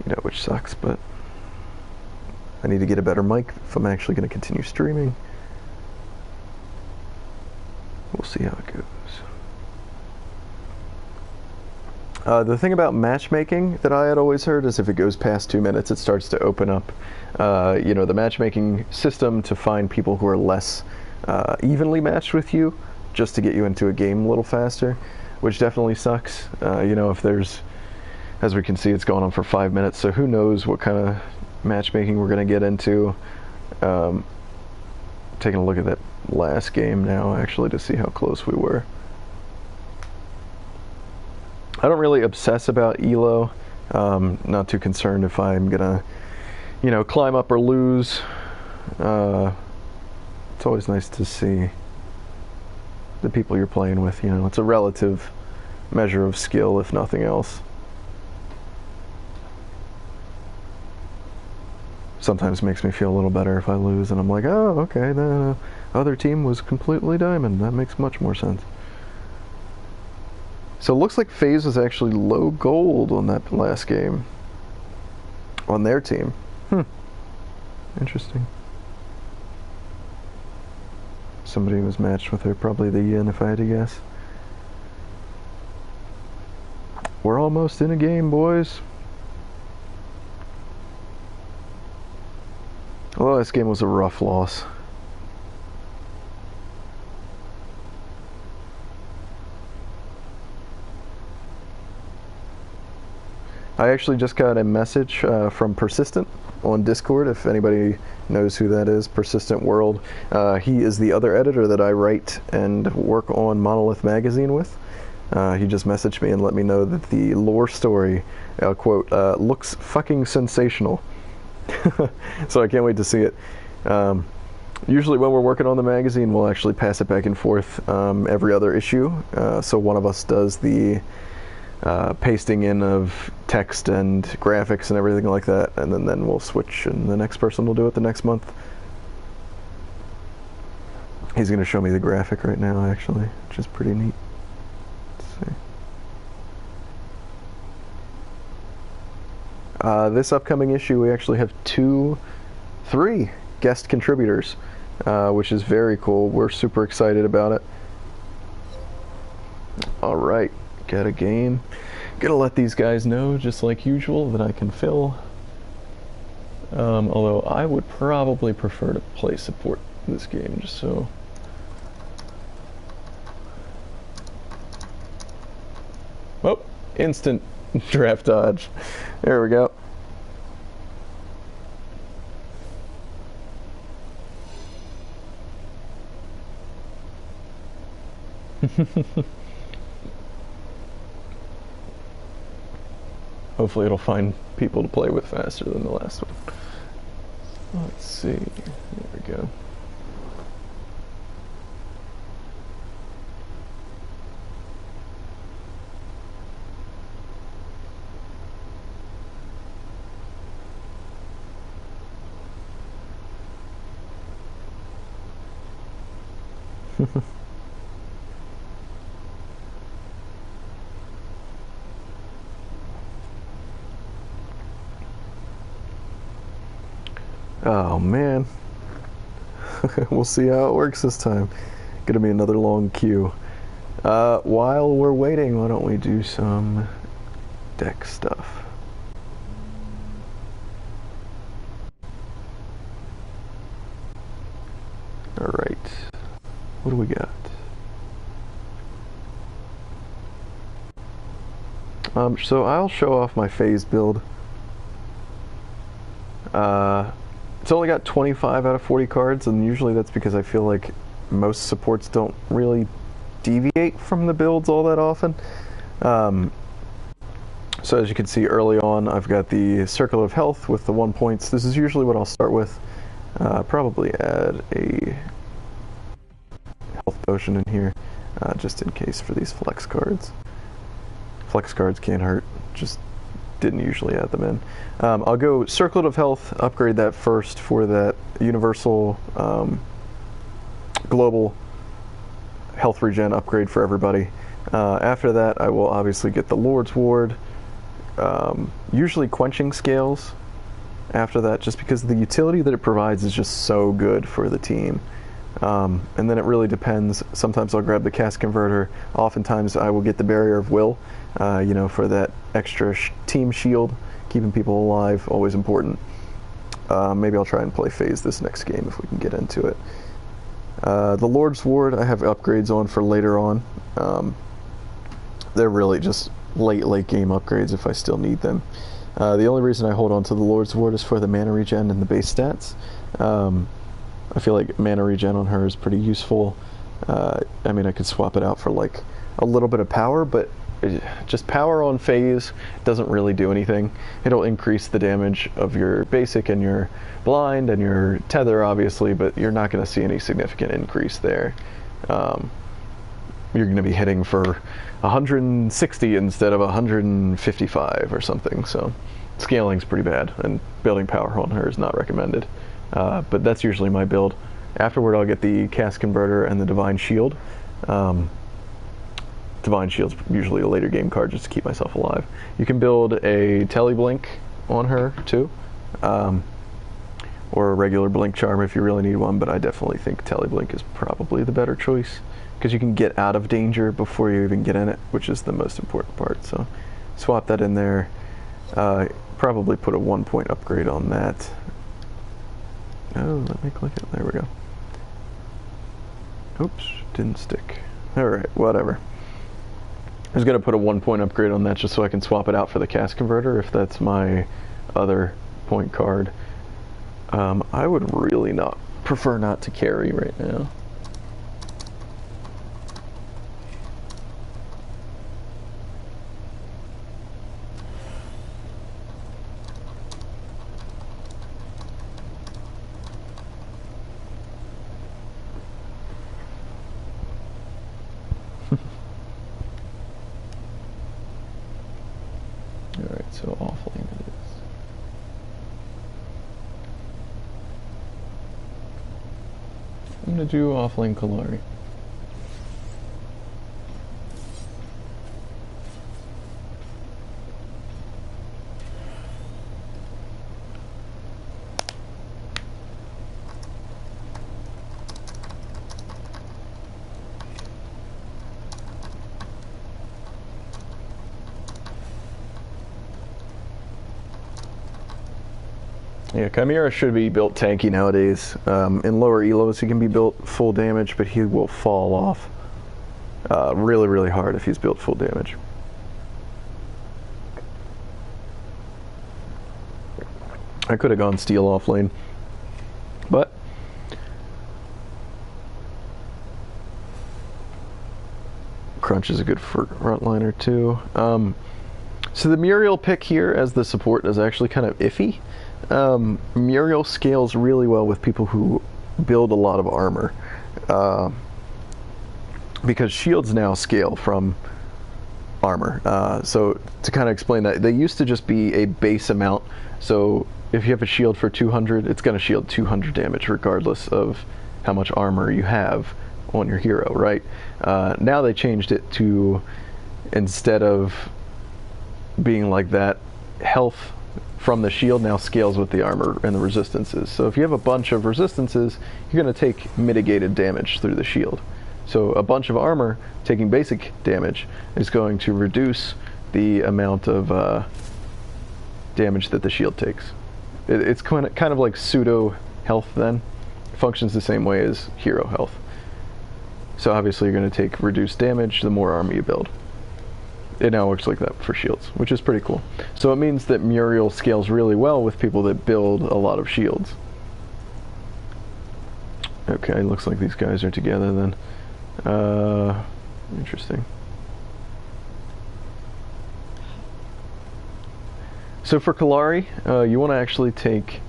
you know, which sucks, but I need to get a better mic if I'm actually going to continue streaming. We'll see how it goes. The thing about matchmaking that I had always heard is if it goes past 2 minutes, it starts to open up, you know, the matchmaking system to find people who are less evenly matched with you, just to get you into a game a little faster, which definitely sucks. You know, if there's, as we can see, it's gone on for 5 minutes, so who knows what kind of matchmaking we're going to get into. Taking a look at that last game now, actually, to see how close we were. I don't really obsess about ELO. Not too concerned if I'm gonna, you know, climb up or lose. It's always nice to see the people you're playing with. You know, it's a relative measure of skill, if nothing else. Sometimes makes me feel a little better if I lose, and I'm like, oh, okay, the other team was completely diamond. That makes much more sense. So it looks like FaZe was actually low gold on that last game. On their team. Interesting. Somebody was matched with her, probably the Yin if I had to guess. We're almost in a game, boys. Although this game was a rough loss. I actually just got a message from Persistent on Discord, if anybody knows who that is, Persistent World. He is the other editor that I write and work on Monolith Magazine with. He just messaged me and let me know that the lore story, quote, looks fucking sensational. So I can't wait to see it. Usually when we're working on the magazine, we'll actually pass it back and forth every other issue. So one of us does the pasting in of text and graphics and everything like that, and then we'll switch and the next person will do it the next month. He's going to show me the graphic right now, actually, which is pretty neat. Let's see. This upcoming issue, we actually have three guest contributors, which is very cool. We're super excited about it. All right. Got a game. Gonna let these guys know, just like usual, that I can fill. Although I would probably prefer to play support this game, just so. Oh, instant draft dodge. There we go. Hopefully it'll find people to play with faster than the last one. Let's see. There we go. Oh man, we'll see how it works this time. Gonna be another long queue. While we're waiting, why don't we do some deck stuff. Alright, what do we got? So I'll show off my phase build. It's only got 25 out of 40 cards, and usually that's because I feel like most supports don't really deviate from the builds all that often. So as you can see early on, I've got the Circle of Health with the 1 points. This is usually what I'll start with. Probably add a health potion in here, just in case for these flex cards. Flex cards can't hurt, just didn't usually add them in. I'll go Circlet of Health, upgrade that first for that universal global health regen upgrade for everybody. After that, I will obviously get the Lord's Ward, usually Quenching Scales after that, just because the utility that it provides is just so good for the team. And then it really depends. Sometimes I'll grab the Cast Converter. Oftentimes I will get the Barrier of Will, you know, for that extra team shield, keeping people alive, always important. Maybe I'll try and play phase this next game if we can get into it. The Lord's Ward I have upgrades on for later on. They're really just late game upgrades if I still need them. The only reason I hold on to the Lord's Ward is for the mana regen and the base stats. I feel like mana regen on her is pretty useful. I mean, I could swap it out for like a little bit of power, but just power on phase doesn't really do anything. It'll increase the damage of your basic and your blind and your tether, obviously, but you're not going to see any significant increase there. You're going to be hitting for 160 instead of 155 or something, so scaling's pretty bad, and building power on her is not recommended. But that's usually my build. Afterward, I'll get the Cast Converter and the Divine Shield. Divine Shield's usually a later game card just to keep myself alive. You can build a Teleblink on her too, or a regular Blink Charm if you really need one, but I definitely think Teleblink is probably the better choice, because you can get out of danger before you even get in it, which is the most important part. So swap that in there. Probably put a 1 point upgrade on that. Oh, let me click it. There we go. Oops, didn't stick. Alright, whatever. I was going to put a 1 point upgrade on that just so I can swap it out for the Cast Converter if that's my other point card. I would really prefer not to carry right now. Alright, so offlane it is. I'm going to do offlane Kalari. Yeah, Chimera should be built tanky nowadays. In lower elos he can be built full damage, but he will fall off really, really hard if he's built full damage. I could have gone steel off lane, but Crunch is a good frontliner too. So the Muriel pick here as the support is actually kind of iffy. Muriel scales really well with people who build a lot of armor, because shields now scale from armor. So to kind of explain that, they used to just be a base amount. So if you have a shield for 200, it's going to shield 200 damage regardless of how much armor you have on your hero, right? Now they changed it to, instead of being like that, health from the shield now scales with the armor and the resistances. So if you have a bunch of resistances, you're going to take mitigated damage through the shield. So a bunch of armor taking basic damage is going to reduce the amount of damage that the shield takes. It's kind of like pseudo health then. It functions the same way as hero health. So obviously you're going to take reduced damage the more armor you build. It now works like that for shields, which is pretty cool. So it means that Muriel scales really well with people that build a lot of shields. Okay, looks like these guys are together then. Interesting. So for Kallari, you want to actually take,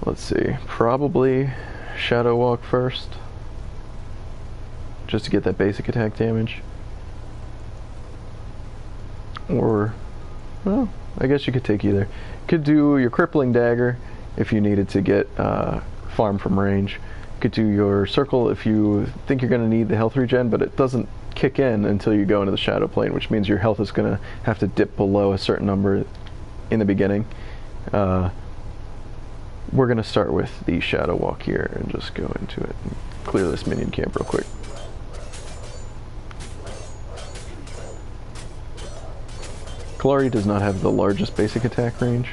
let's see, probably Shadow Walk first, just to get that basic attack damage. Or, well, I guess you could take either. You could do your Crippling Dagger if you needed to get farm from range. You could do your Circle if you think you're going to need the health regen, but it doesn't kick in until you go into the Shadow Plane, which means your health is going to have to dip below a certain number in the beginning. We're going to start with the Shadow Walk here and just go into it and clear this minion camp real quick. Kallari does not have the largest basic attack range,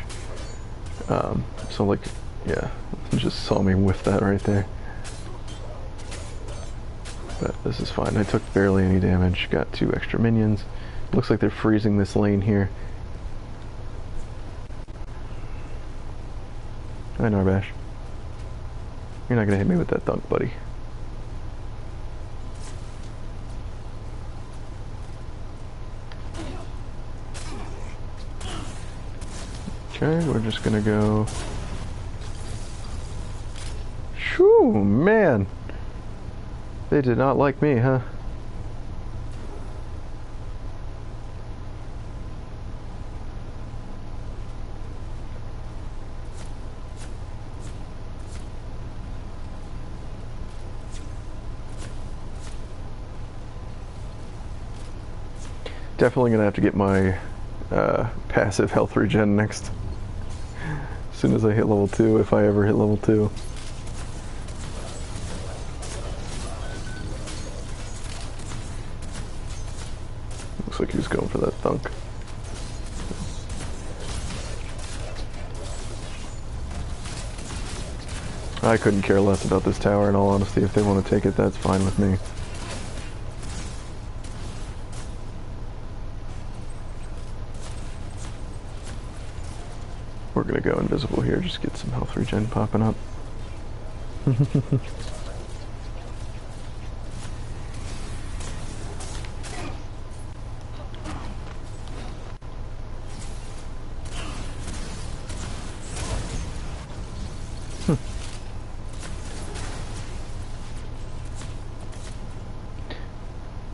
so like, yeah, you just saw me whiff that right there. But this is fine. I took barely any damage, got 2 extra minions. Looks like they're freezing this lane here. Hi Narbash. You're not gonna hit me with that thunk, buddy. Okay, we're just gonna go... Shoo, man! They did not like me, huh? Definitely gonna have to get my passive health regen next. As soon as I hit level 2, if I ever hit level 2. Looks like he was going for that thunk. I couldn't care less about this tower in all honesty. If they want to take it, that's fine with me. We're gonna go invisible here, just get some health regen popping up.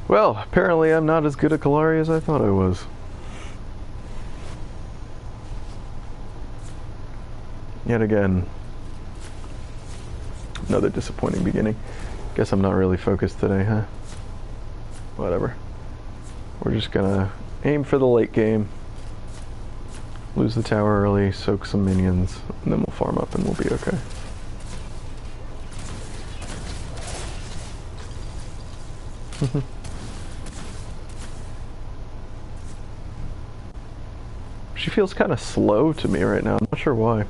Well, apparently I'm not as good at Kallari as I thought I was. Yet again, another disappointing beginning. Guess I'm not really focused today, huh? Whatever. We're just gonna aim for the late game, lose the tower early, soak some minions, and then we'll farm up and we'll be okay. She feels kind of slow to me right now, I'm not sure why.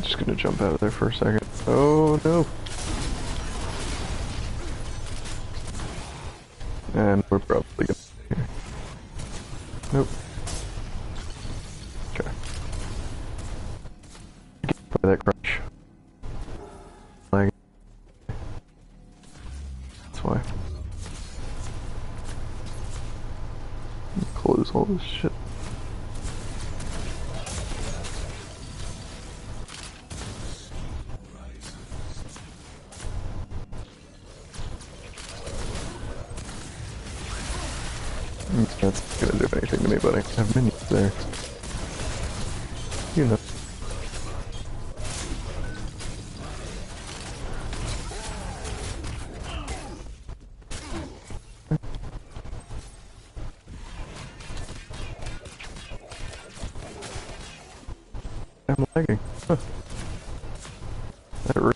Just gonna jump out of there for a second. Oh no! And we're probably gonna here. Nope. Okay. Play that crunch. Lag. That's why. Close all this shit. That's not gonna do anything to me, but I have minions there. You know. I'm lagging. Huh. That really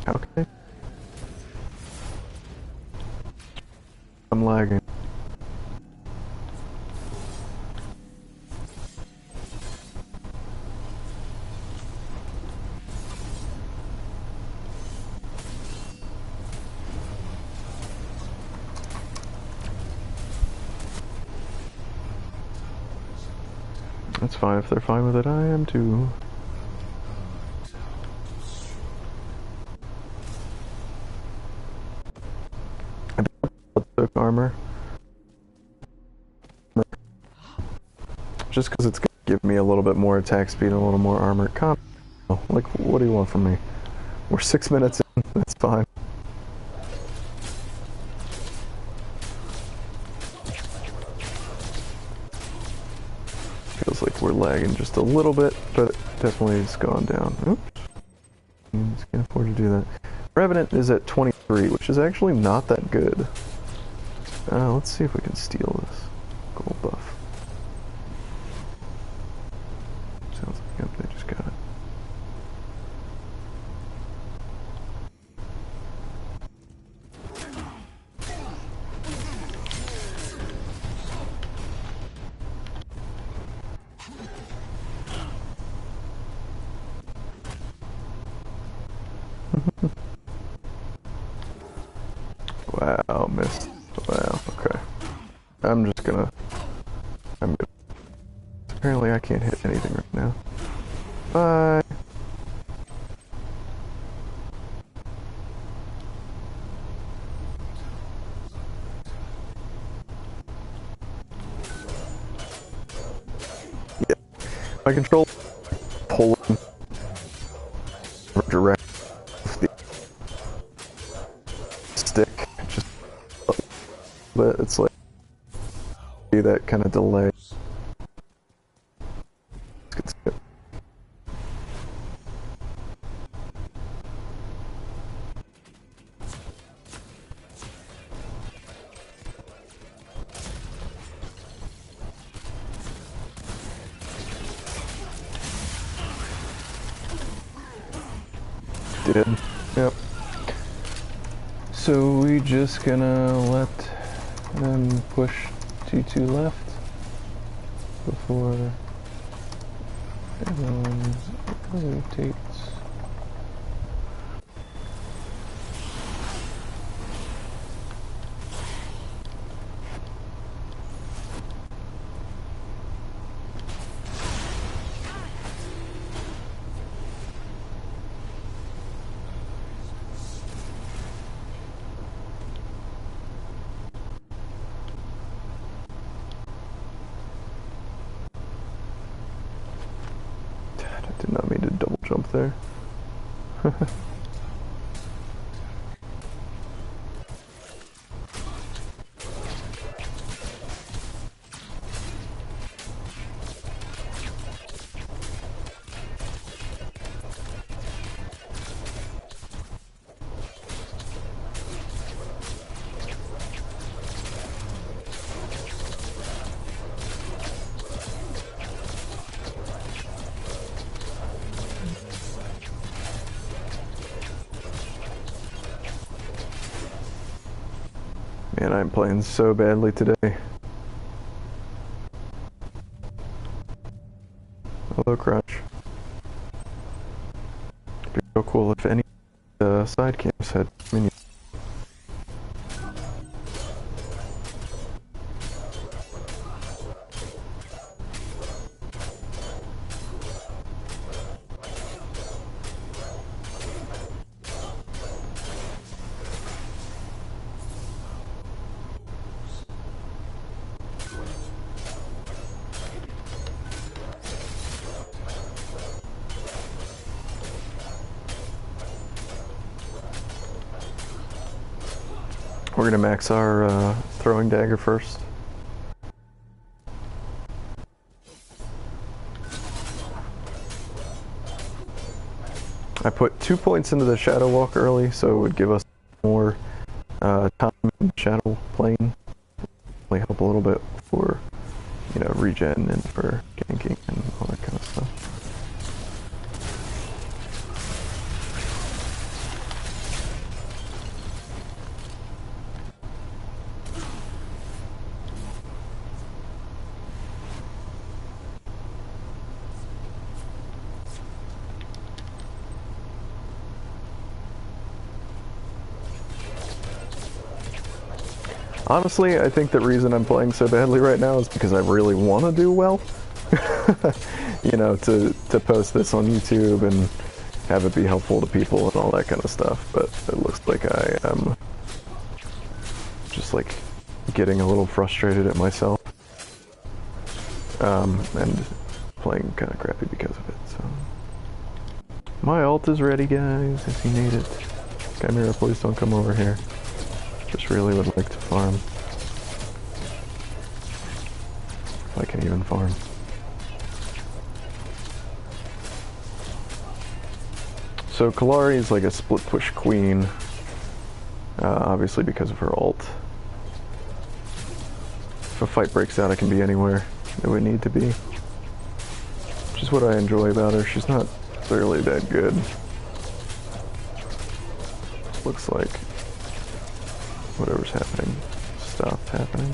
okay. I'm lagging. That's fine. If they're fine with it, I am too. I took armor. Just because it's going to give me a little bit more attack speed and a little more armor. Like, what do you want from me? We're 6 minutes in. That's fine. Feels like we're lagging just a little bit, but it definitely has gone down. Oops. Just can't afford to do that. Revenant is at 23, which is actually not that good. Let's see if we can steal this gold buff. Sounds like, yep, they just got it. Wow, missed. Wow, okay. I'm good. Apparently I can't hit anything right now. Bye! Yeah. My control pulling direct the stick. Just a little bit. It's like that kind of delay. Did. Yep. So we just gonna let them push 2-2 left before everyone rotates. Did not mean to double jump there. Man, I'm playing so badly today. Hello, Crunch. It'd be so cool if any side cams had minions. We're gonna max our throwing dagger first. I put 2 points into the Shadow Walk early, so it would give us more time in the Shadow Plane. Really help a little bit for, you know, regen and for ganking and all that kind of stuff. Honestly, I think the reason I'm playing so badly right now is because I really want to do well. You know, to post this on YouTube and have it be helpful to people and all that kind of stuff, but it looks like I am just like getting a little frustrated at myself and playing kind of crappy because of it. So my ult is ready, guys, if you need it. Chimera, please don't come over here. Just really would like to farm. If I can even farm. So Kalari is like a split push queen, obviously because of her ult. If a fight breaks out, I can be anywhere that we need to be. Which is what I enjoy about her. She's not really that good. Looks like whatever's happening stopped happening.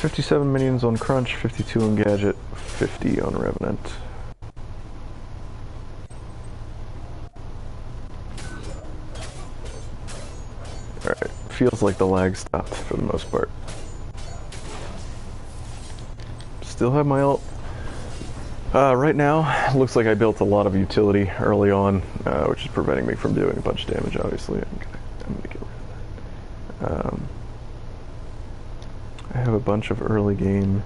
$57 minions on Crunch, 52 on Gadget, 50 on Revenant. Alright, feels like the lag stopped for the most part. Still have my ult. Right now, looks like I built a lot of utility early on, which is preventing me from doing a bunch of damage, obviously. I'm gonna get rid of that. I have a bunch of early game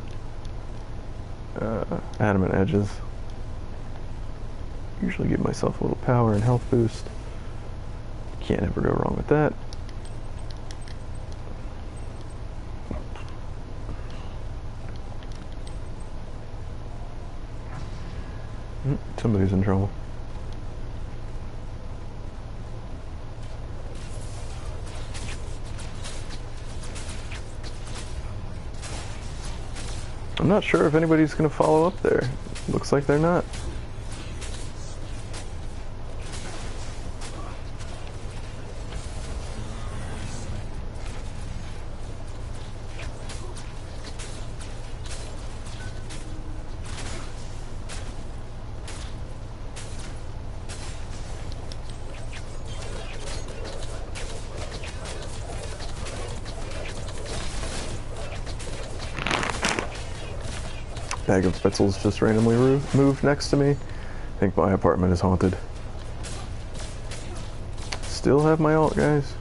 adamant edges. Usually give myself a little power and health boost. Can't ever go wrong with that. Somebody's in trouble. I'm not sure if anybody's going to follow up there. Looks like they're not. Bag of pretzels just randomly moved next to me. I think my apartment is haunted. Still have my ult, guys.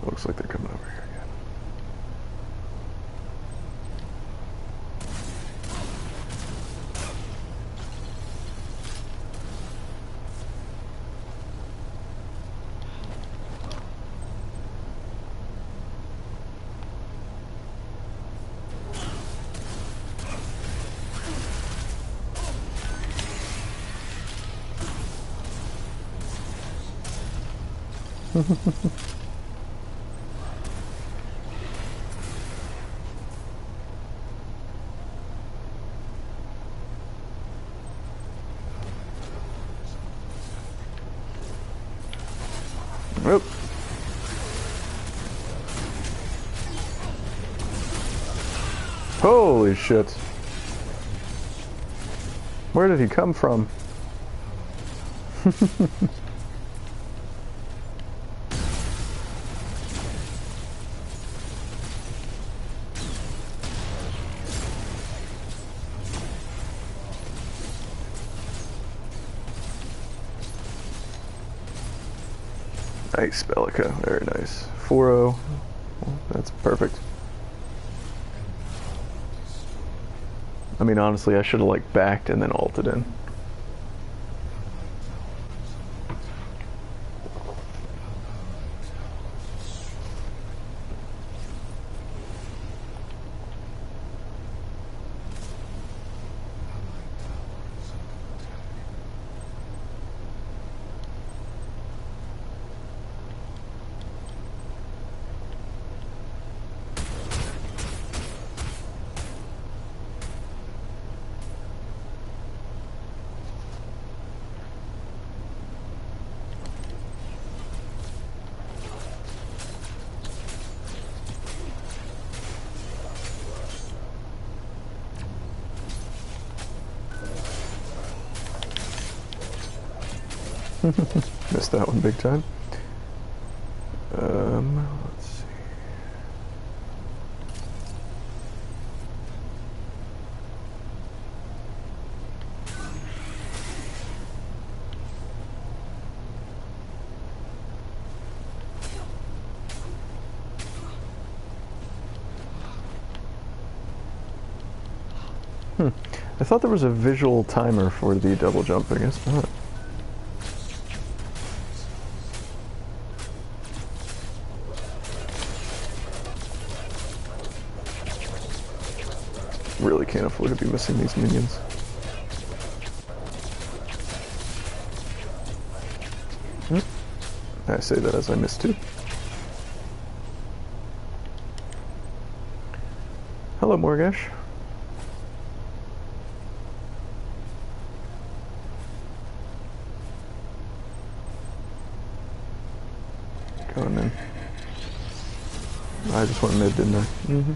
Looks like they're coming over here again. Oop. Holy shit. Where did he come from? Nice, Bellica. Very nice. 4-0. That's perfect. I mean, honestly, I should have, like, backed and then ulted in. Missed that one big time. Let's see. I thought there was a visual timer for the double jump. I guess not. Really can't afford to be missing these minions. I say that as I missed two. Hello, Morgash. Going in. I just went mid, didn't I? Mm-hmm.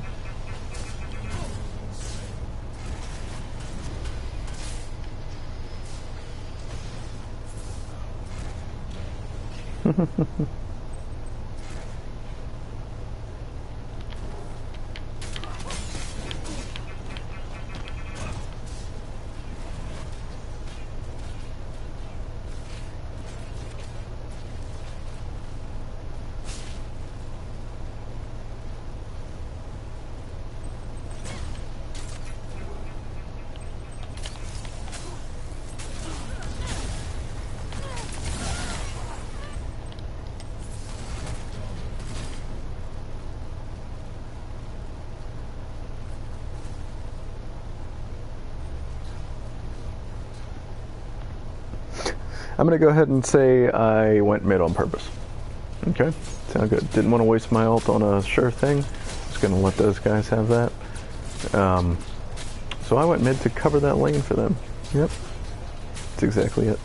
I'm going to go ahead and say I went mid on purpose. Okay, sound good. Didn't want to waste my ult on a sure thing. Just going to let those guys have that. So I went mid to cover that lane for them. Yep, that's exactly it.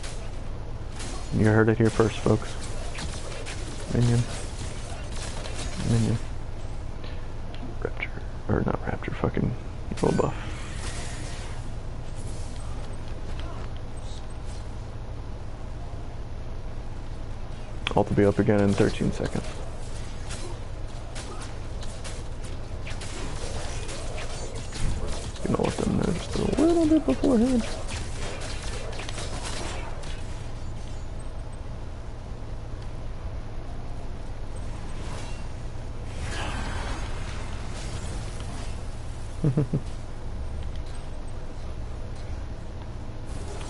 You heard it here first, folks. Minion. Minion. Raptor. Or not Raptor, fucking little buff. Ult to be up again in 13 seconds. Gonna let them know just a little bit beforehand.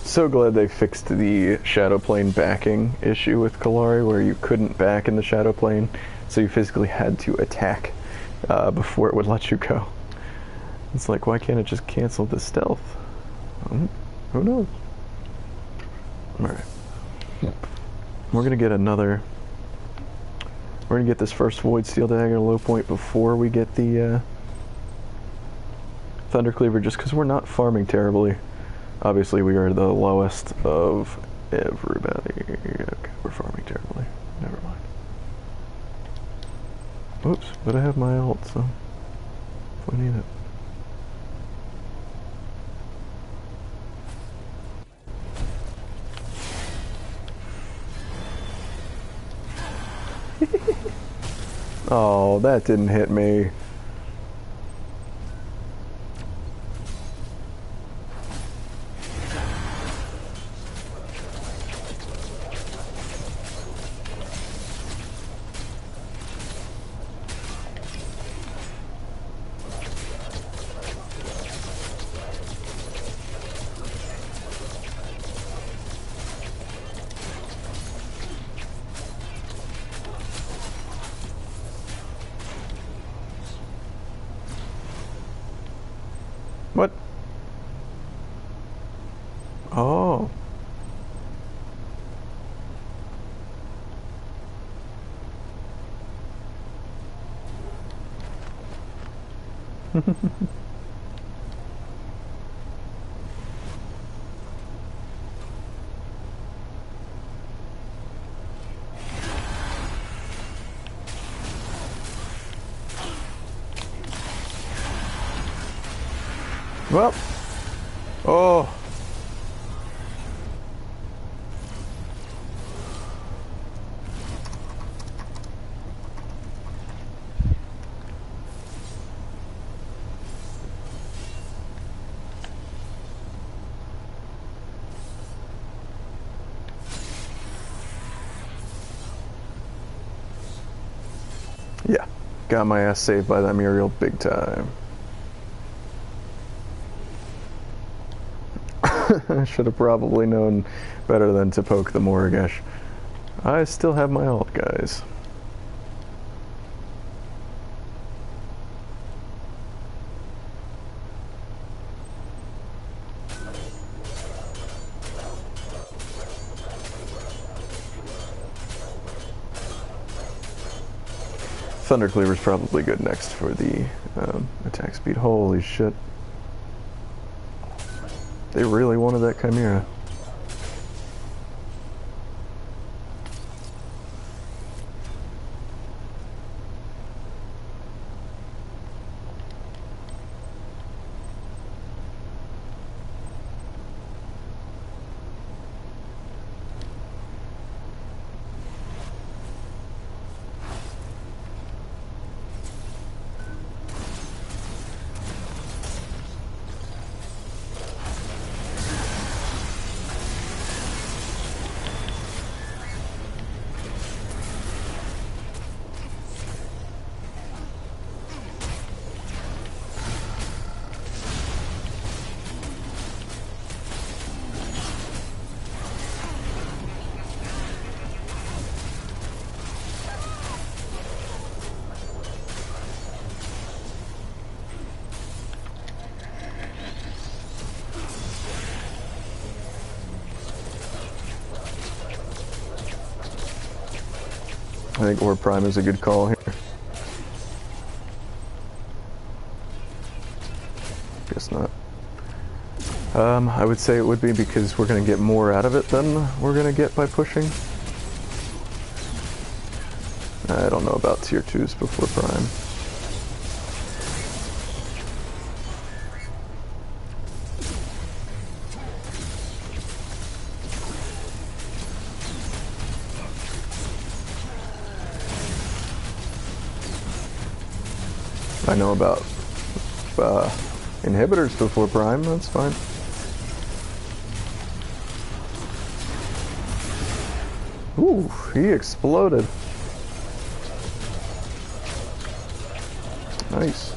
So glad they fixed the shadow plane backing issue with Kallari, where you couldn't back in the shadow plane, so you physically had to attack before it would let you go. It's like, why can't it just cancel the stealth? Who knows? Alright. We're gonna get another... We're gonna get this first Void Steel Dagger low point before we get the Thunder Cleaver, just because we're not farming terribly. Obviously, we are the lowest of everybody. Okay, we're farming terribly. Never mind. Oops, but I have my ult, so if we need it. Oh, that didn't hit me. What? Oh. Well. Oh. Yeah. Got my ass saved by that Muriel big time. I should have probably known better than to poke the Morgash. I still have my ult, guys. Thundercleaver's probably good next for the attack speed. Holy shit. They really wanted that Chimera. I think Orb Prime is a good call here. Guess not. I would say it would be because we're going to get more out of it than we're going to get by pushing. I don't know about tier 2s before Prime. I know about inhibitors before Prime, that's fine. Ooh, he exploded. Nice.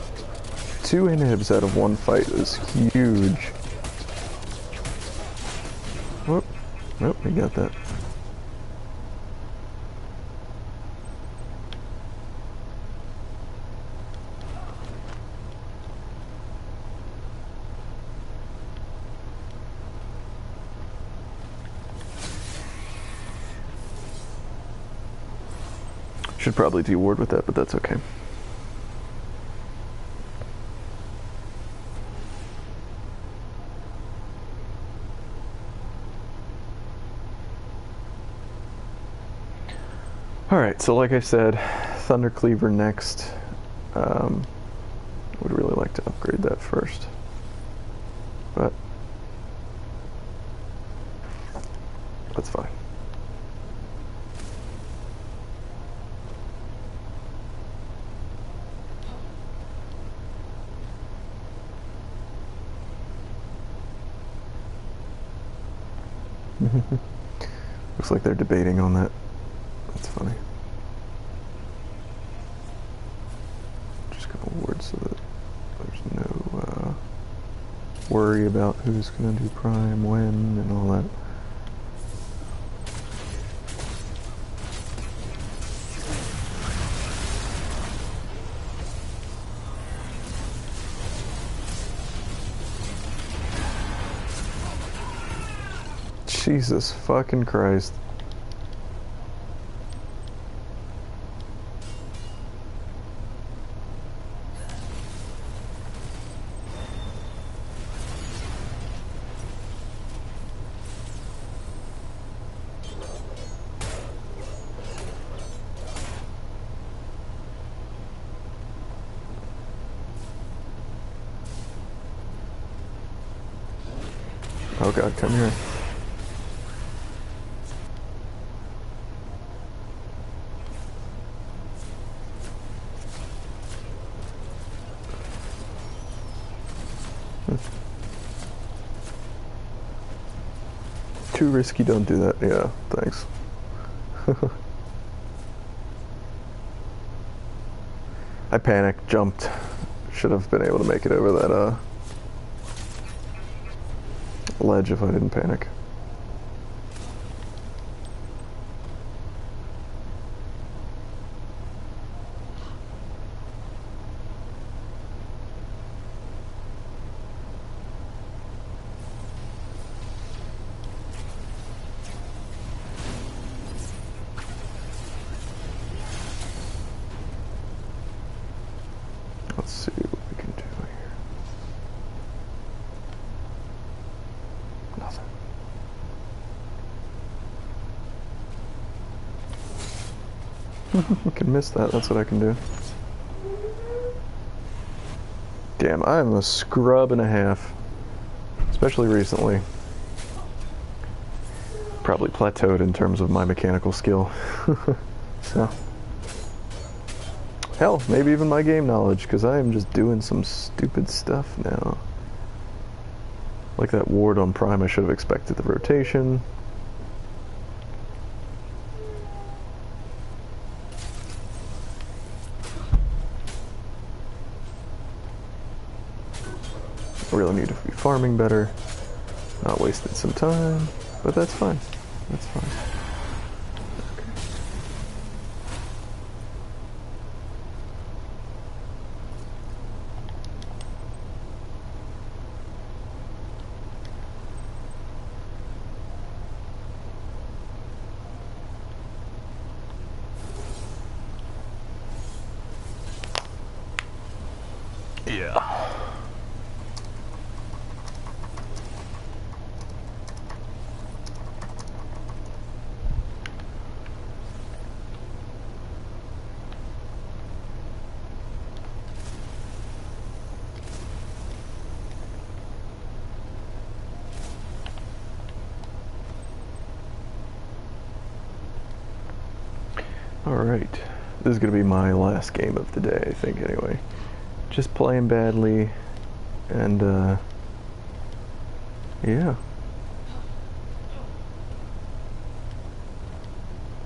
2 inhibs out of 1 fight is huge. Whoop. Nope, we got that. Should probably de-ward with that, but that's okay. Alright, so like I said, Thundercleaver next. Would really like to upgrade that first. But that's fine. Looks like they're debating on that. That's funny. Just a couple words so that there's no worry about who's going to do prime, when, and all that. Jesus fucking Christ. Oh God, come here. Too risky, don't do that. Yeah, thanks. I panicked, jumped. Should have been able to make it over that ledge if I didn't panic. Let's see what we can do here. Nothing. I can miss that, that's what I can do. Damn, I'm a scrub and a half. Especially recently. Probably plateaued in terms of my mechanical skill. So. Hell, maybe even my game knowledge, because I am just doing some stupid stuff now. Like that ward on Prime, I should have expected the rotation. I really need to be farming better. Not wasted some time, but that's fine. That's fine. Yeah. Alright, this is going to be my last game of the day, I think, anyway. Just playing badly, and, yeah.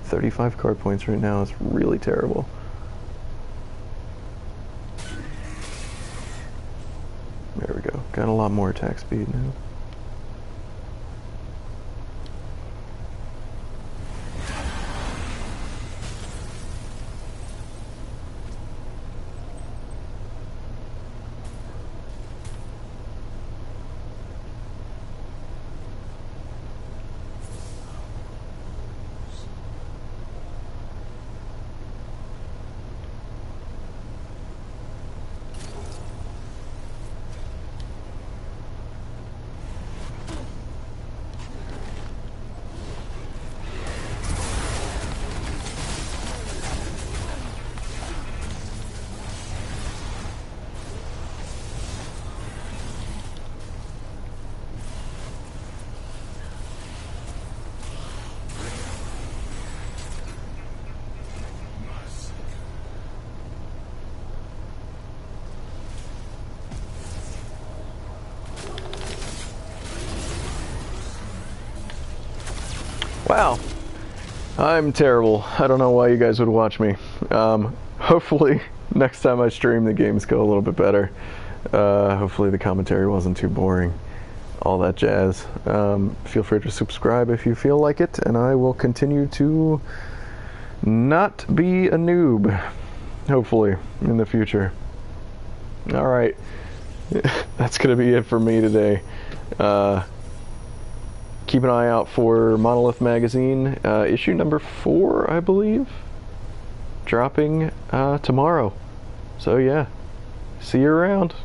35 card points right now is really terrible. There we go. Got a lot more attack speed now. Wow, I'm terrible. I don't know why you guys would watch me. Hopefully next time I stream the games go a little bit better. Hopefully the commentary wasn't too boring. All that jazz. Feel free to subscribe if you feel like it, and I will continue to not be a noob, hopefully, in the future. Alright, that's going to be it for me today. Keep an eye out for Monolith Magazine, issue number 4, I believe, dropping tomorrow. So yeah, see you around.